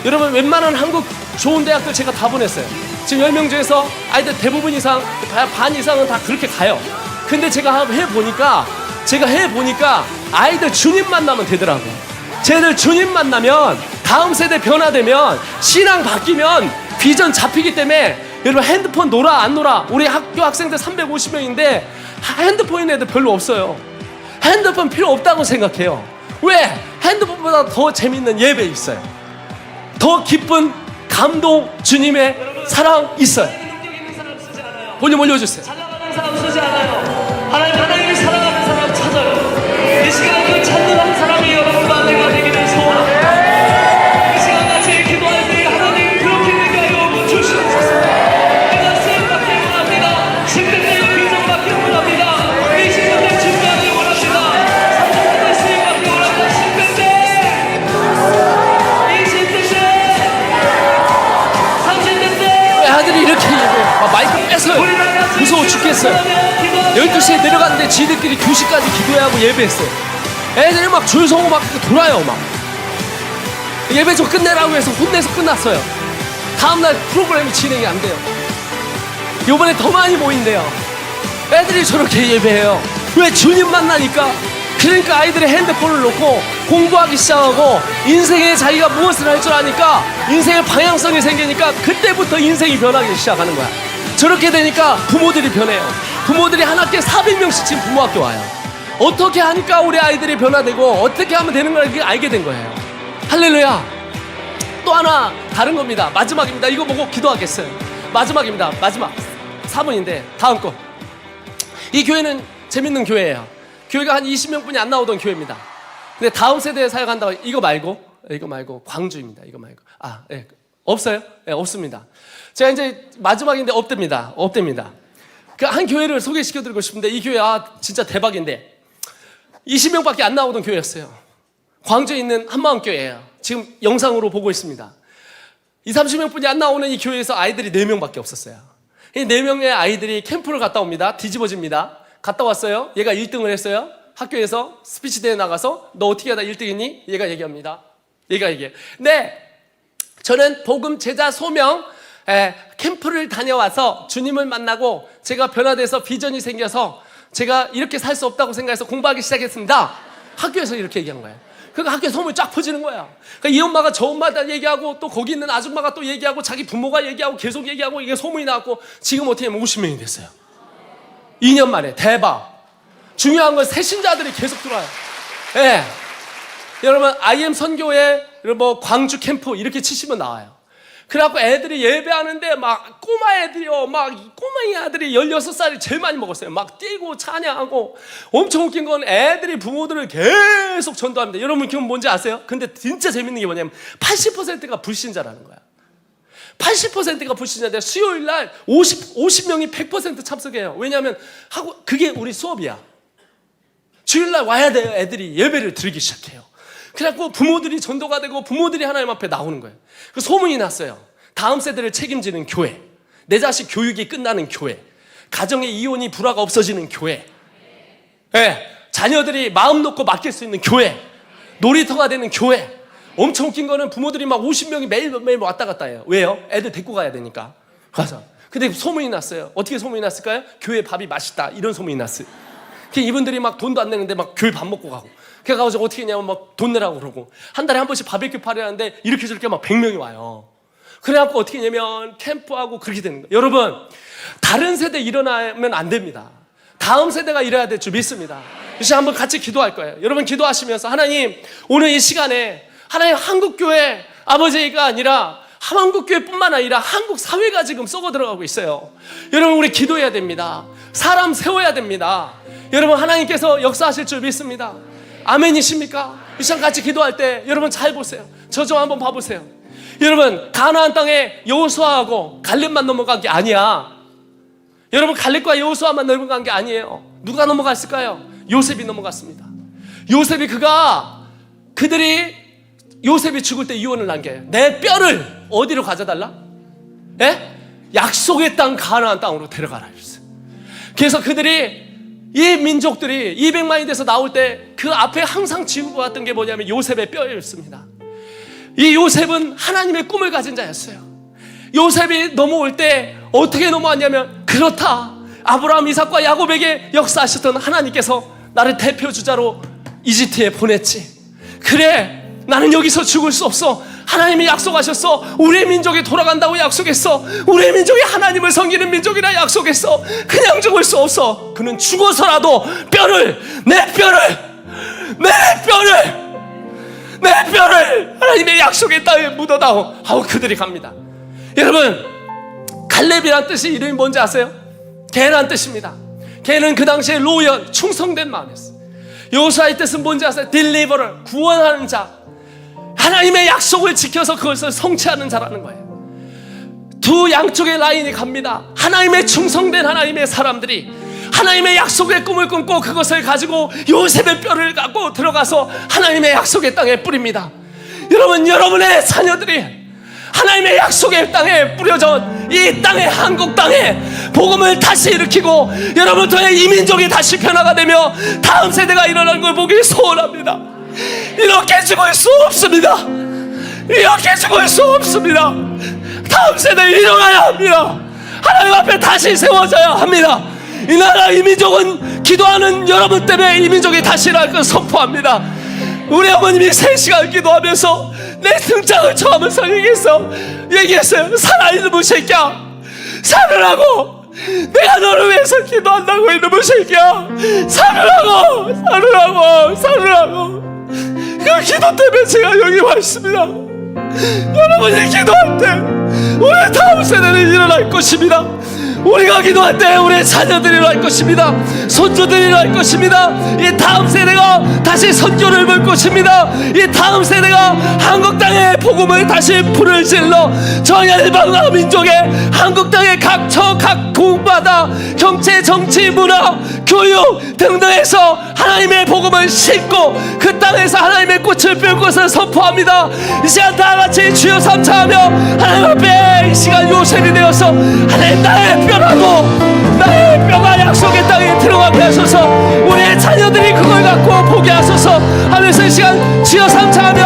여러분 웬만한 한국 좋은 대학들 제가 다 보냈어요. 지금 10명 중에서 아이들 대부분 이상, 반 이상은 다 그렇게 가요. 근데 제가 해보니까 아이들 주님 만나면 되더라고요. 쟤들 주님 만나면 다음 세대 변화되면 신앙 바뀌면 비전 잡히기 때문에 여러분 핸드폰 놀아 안 놀아. 우리 학교 학생들 350명인데 핸드폰 있는 애들 별로 없어요. 핸드폰 필요 없다고 생각해요. 왜? 핸드폰보다 더 재밌는 예배 있어요. 더 기쁜 감동 주님의 사랑 있어요. 볼륨 올려주세요. 사랑하는 사람 쓰지 않아요. 하나님을 사랑하는 사람 찾아요. 이 시간 그 찾는 한 사람이 여러분과 내가 되기를 소원합니다. 이 시간 같이 기도할 때 하나님 그렇게 되게 하여 주시옵소서. 내가 수행받기 원합니다. 10대 때 비전 받기 원합니다. 20대 때 준비하기 원합니다. 30대 때 수행받기 원합니다. 10대 때 20대 때 30대 때 아들이 이렇게 얘기해요. 마이크 뺏어요. 무서워 죽겠어요. 12시에 내려갔는데 지들끼리 2시까지 기도하고 예배했어요. 애들이 막 줄 서고 막 돌아요. 막 예배 좀 끝내라고 해서 혼내서 끝났어요. 다음날 프로그램이 진행이 안 돼요. 이번에 더 많이 모인대요. 애들이 저렇게 예배해요. 왜? 주님 만나니까. 그러니까 아이들이 핸드폰을 놓고 공부하기 시작하고 인생에 자기가 무엇을 할 줄 아니까 인생의 방향성이 생기니까 그때부터 인생이 변하기 시작하는 거야. 저렇게 되니까 부모들이 변해요. 부모들이 한 학교에 400명씩 지금 부모학교 와요. 어떻게 하니까 우리 아이들이 변화되고 어떻게 하면 되는 걸 알게 된 거예요. 할렐루야. 또 하나 다른 겁니다. 마지막입니다. 이거 보고 기도하겠어요. 마지막입니다. 마지막 4분인데 다음 거. 이 교회는 재밌는 교회예요. 교회가 한 20명뿐이 안 나오던 교회입니다. 근데 다음 세대에 사역한다고. 이거 말고 광주입니다. 이거 말고. 예. 없어요? 예, 없습니다. 제가 이제 마지막인데 없답니다. 그 한 교회를 소개시켜드리고 싶은데 이 교회 진짜 대박인데 20명밖에 안 나오던 교회였어요. 광주에 있는 한마음교회예요. 지금 영상으로 보고 있습니다. 20-30명뿐이 안 나오는 이 교회에서 아이들이 4명밖에 없었어요. 이 4명의 아이들이 캠프를 갔다 옵니다. 뒤집어집니다. 갔다 왔어요. 얘가 1등을 했어요. 학교에서 스피치 대회 나가서 너 어떻게 하다 1등했니? 얘가 얘기합니다. 네, 저는 복음 제자 소명 캠프를 다녀와서 주님을 만나고 제가 변화돼서 비전이 생겨서 제가 이렇게 살 수 없다고 생각해서 공부하기 시작했습니다. 학교에서 이렇게 얘기한 거예요. 그러니까 학교에 소문이 쫙 퍼지는 거야. 그러니까 이 엄마가 저 엄마다 얘기하고 또 거기 있는 아줌마가 또 얘기하고 자기 부모가 얘기하고 계속 얘기하고 이게 소문이 나왔고 지금 어떻게 하면 50명이 됐어요. 2년 만에. 대박. 중요한 건 새신자들이 계속 들어와요. 예. 여러분 IM 선교회 뭐 광주 캠프 이렇게 치시면 나와요. 그래갖고 애들이 예배하는데 막 꼬마 애들이요. 막 꼬마이 아들이 16살이 제일 많이 먹었어요. 막 뛰고 찬양하고. 엄청 웃긴 건 애들이 부모들을 계속 전도합니다. 여러분 그건 뭔지 아세요? 근데 진짜 재밌는 게 뭐냐면 80%가 불신자라는 거야. 80%가 불신자인데 수요일 날 50명이 100% 참석해요. 왜냐하면 그게 우리 수업이야. 주일 날 와야 돼요. 애들이 예배를 드리기 시작해요. 그래갖고 부모들이 전도가 되고 부모들이 하나님 앞에 나오는 거예요. 그 소문이 났어요. 다음 세대를 책임지는 교회, 내 자식 교육이 끝나는 교회, 가정의 이혼이 불화가 없어지는 교회, 자녀들이 마음 놓고 맡길 수 있는 교회, 놀이터가 되는 교회. 엄청 웃긴 거는 부모들이 막 50명이 매일매일 왔다 갔다 해요. 왜요? 애들 데리고 가야 되니까. 가서. 근데 소문이 났어요. 어떻게 소문이 났을까요? 교회 밥이 맛있다. 이런 소문이 났어요. 이분들이 막 돈도 안 내는데 막 교회 밥 먹고 가고. 그래가지고 어떻게 했냐면 막 돈 내라고 그러고. 한 달에 한 번씩 바베큐 파티 하는데 이렇게 저렇게 막 100명이 와요. 그래갖고 어떻게 했냐면 캠프하고 그렇게 되는 거예요. 여러분, 다른 세대 일어나면 안 됩니다. 다음 세대가 일어나야 될 줄 믿습니다. 이제 한번 같이 기도할 거예요. 여러분 기도하시면서 하나님, 오늘 이 시간에 하나님 한국교회 아버지가 아니라 한국교회뿐만 아니라 한국 사회가 지금 썩어 들어가고 있어요. 여러분 우리 기도해야 됩니다. 사람 세워야 됩니다. 여러분 하나님께서 역사하실 줄 믿습니다. 아멘이십니까? 이 시간 같이 기도할 때 여러분 잘 보세요. 저 좀 한번 봐보세요. 여러분, 가나안 땅에 여호수아하고 갈렙만 넘어간 게 아니야. 여러분, 갈렙과 여호수아만 넘어간 게 아니에요. 누가 넘어갔을까요? 요셉이 넘어갔습니다. 요셉이 죽을 때 유언을 남겨요. 내 뼈를 어디로 가져달라? 예? 약속의 땅 가나안 땅으로 데려가라 했어요. 그래서 그들이, 이 민족들이 200만이 돼서 나올 때 그 앞에 항상 지우고 왔던 게 뭐냐면 요셉의 뼈였습니다. 이 요셉은 하나님의 꿈을 가진 자였어요. 요셉이 넘어올 때 어떻게 넘어왔냐면, 그렇다, 아브라함, 이삭과 야곱에게 역사하셨던 하나님께서 나를 대표주자로 이집트에 보냈지. 그래, 나는 여기서 죽을 수 없어. 하나님이 약속하셨어. 우리의 민족이 돌아간다고 약속했어. 우리의 민족이 하나님을 섬기는 민족이라 약속했어. 그냥 죽을 수 없어. 그는 죽어서라도 내 뼈를 하나님의 약속의 땅에 묻어다오 하고 그들이 갑니다. 여러분, 갈렙이란 뜻이 이름이 뭔지 아세요? 개란 뜻입니다. 개는 그 당시에 로열, 충성된 마음이었어요. 여호수아의 뜻은 뭔지 아세요? 딜리버럴, 구원하는 자. 하나님의 약속을 지켜서 그것을 성취하는 자라는 거예요. 두 양쪽의 라인이 갑니다. 하나님의 충성된 하나님의 사람들이 하나님의 약속의 꿈을 꿈고 그것을 가지고 요셉의 뼈를 갖고 들어가서 하나님의 약속의 땅에 뿌립니다. 여러분, 여러분의 자녀들이 하나님의 약속의 땅에 뿌려져 이 땅에, 한국 땅에 복음을 다시 일으키고 여러분 통해 이민족이 다시 변화가 되며 다음 세대가 일어나는 걸 보기 소원합니다. 이렇게 죽을 수 없습니다. 이렇게 죽을 수 없습니다. 다음 세대 일어나야 합니다. 하나님 앞에 다시 세워져야 합니다. 이 나라, 이 민족은 기도하는 여러분 때문에 이 민족이 다시 일어날 걸 선포합니다. 우리 어머님이 3시간 기도하면서 내 등짝을 쳐하면서 얘기했어요. 살아있는 새끼야, 살으라고. 내가 너를 위해서 기도한다고, 이놈의 새끼야. 살으라고. 그 기도 때문에 제가 여기 와 있습니다. 여러분이 기도할 때 우리 다음 세대는 일어날 것입니다. 우리가 기도할 때 우리의 자녀들이 일어날 것입니다. 손주들이 일어날 것입니다. 이 다음 세대가 다시 선교를 볼 것입니다. 이 다음 세대가 한국 땅에 복음을 다시 불을 질러 저 열방과 민족의 한국 땅의 각 공마다 경제, 정치, 문화, 교육 등등에서 하나님의 복음을 싣고 그 땅에서 하나님의 꽃을 피울 것을 선포합니다. 이 시간 다 같이 주여 삼창하며 하나님 앞에 이 시간 요셉이 되어서 하나님, 나의 뼈가 약속의 땅에 들어가게 하소서. 우리의 자녀들이 그걸 갖고 보게 하소서 하면서 이 시간 주여 삼창하며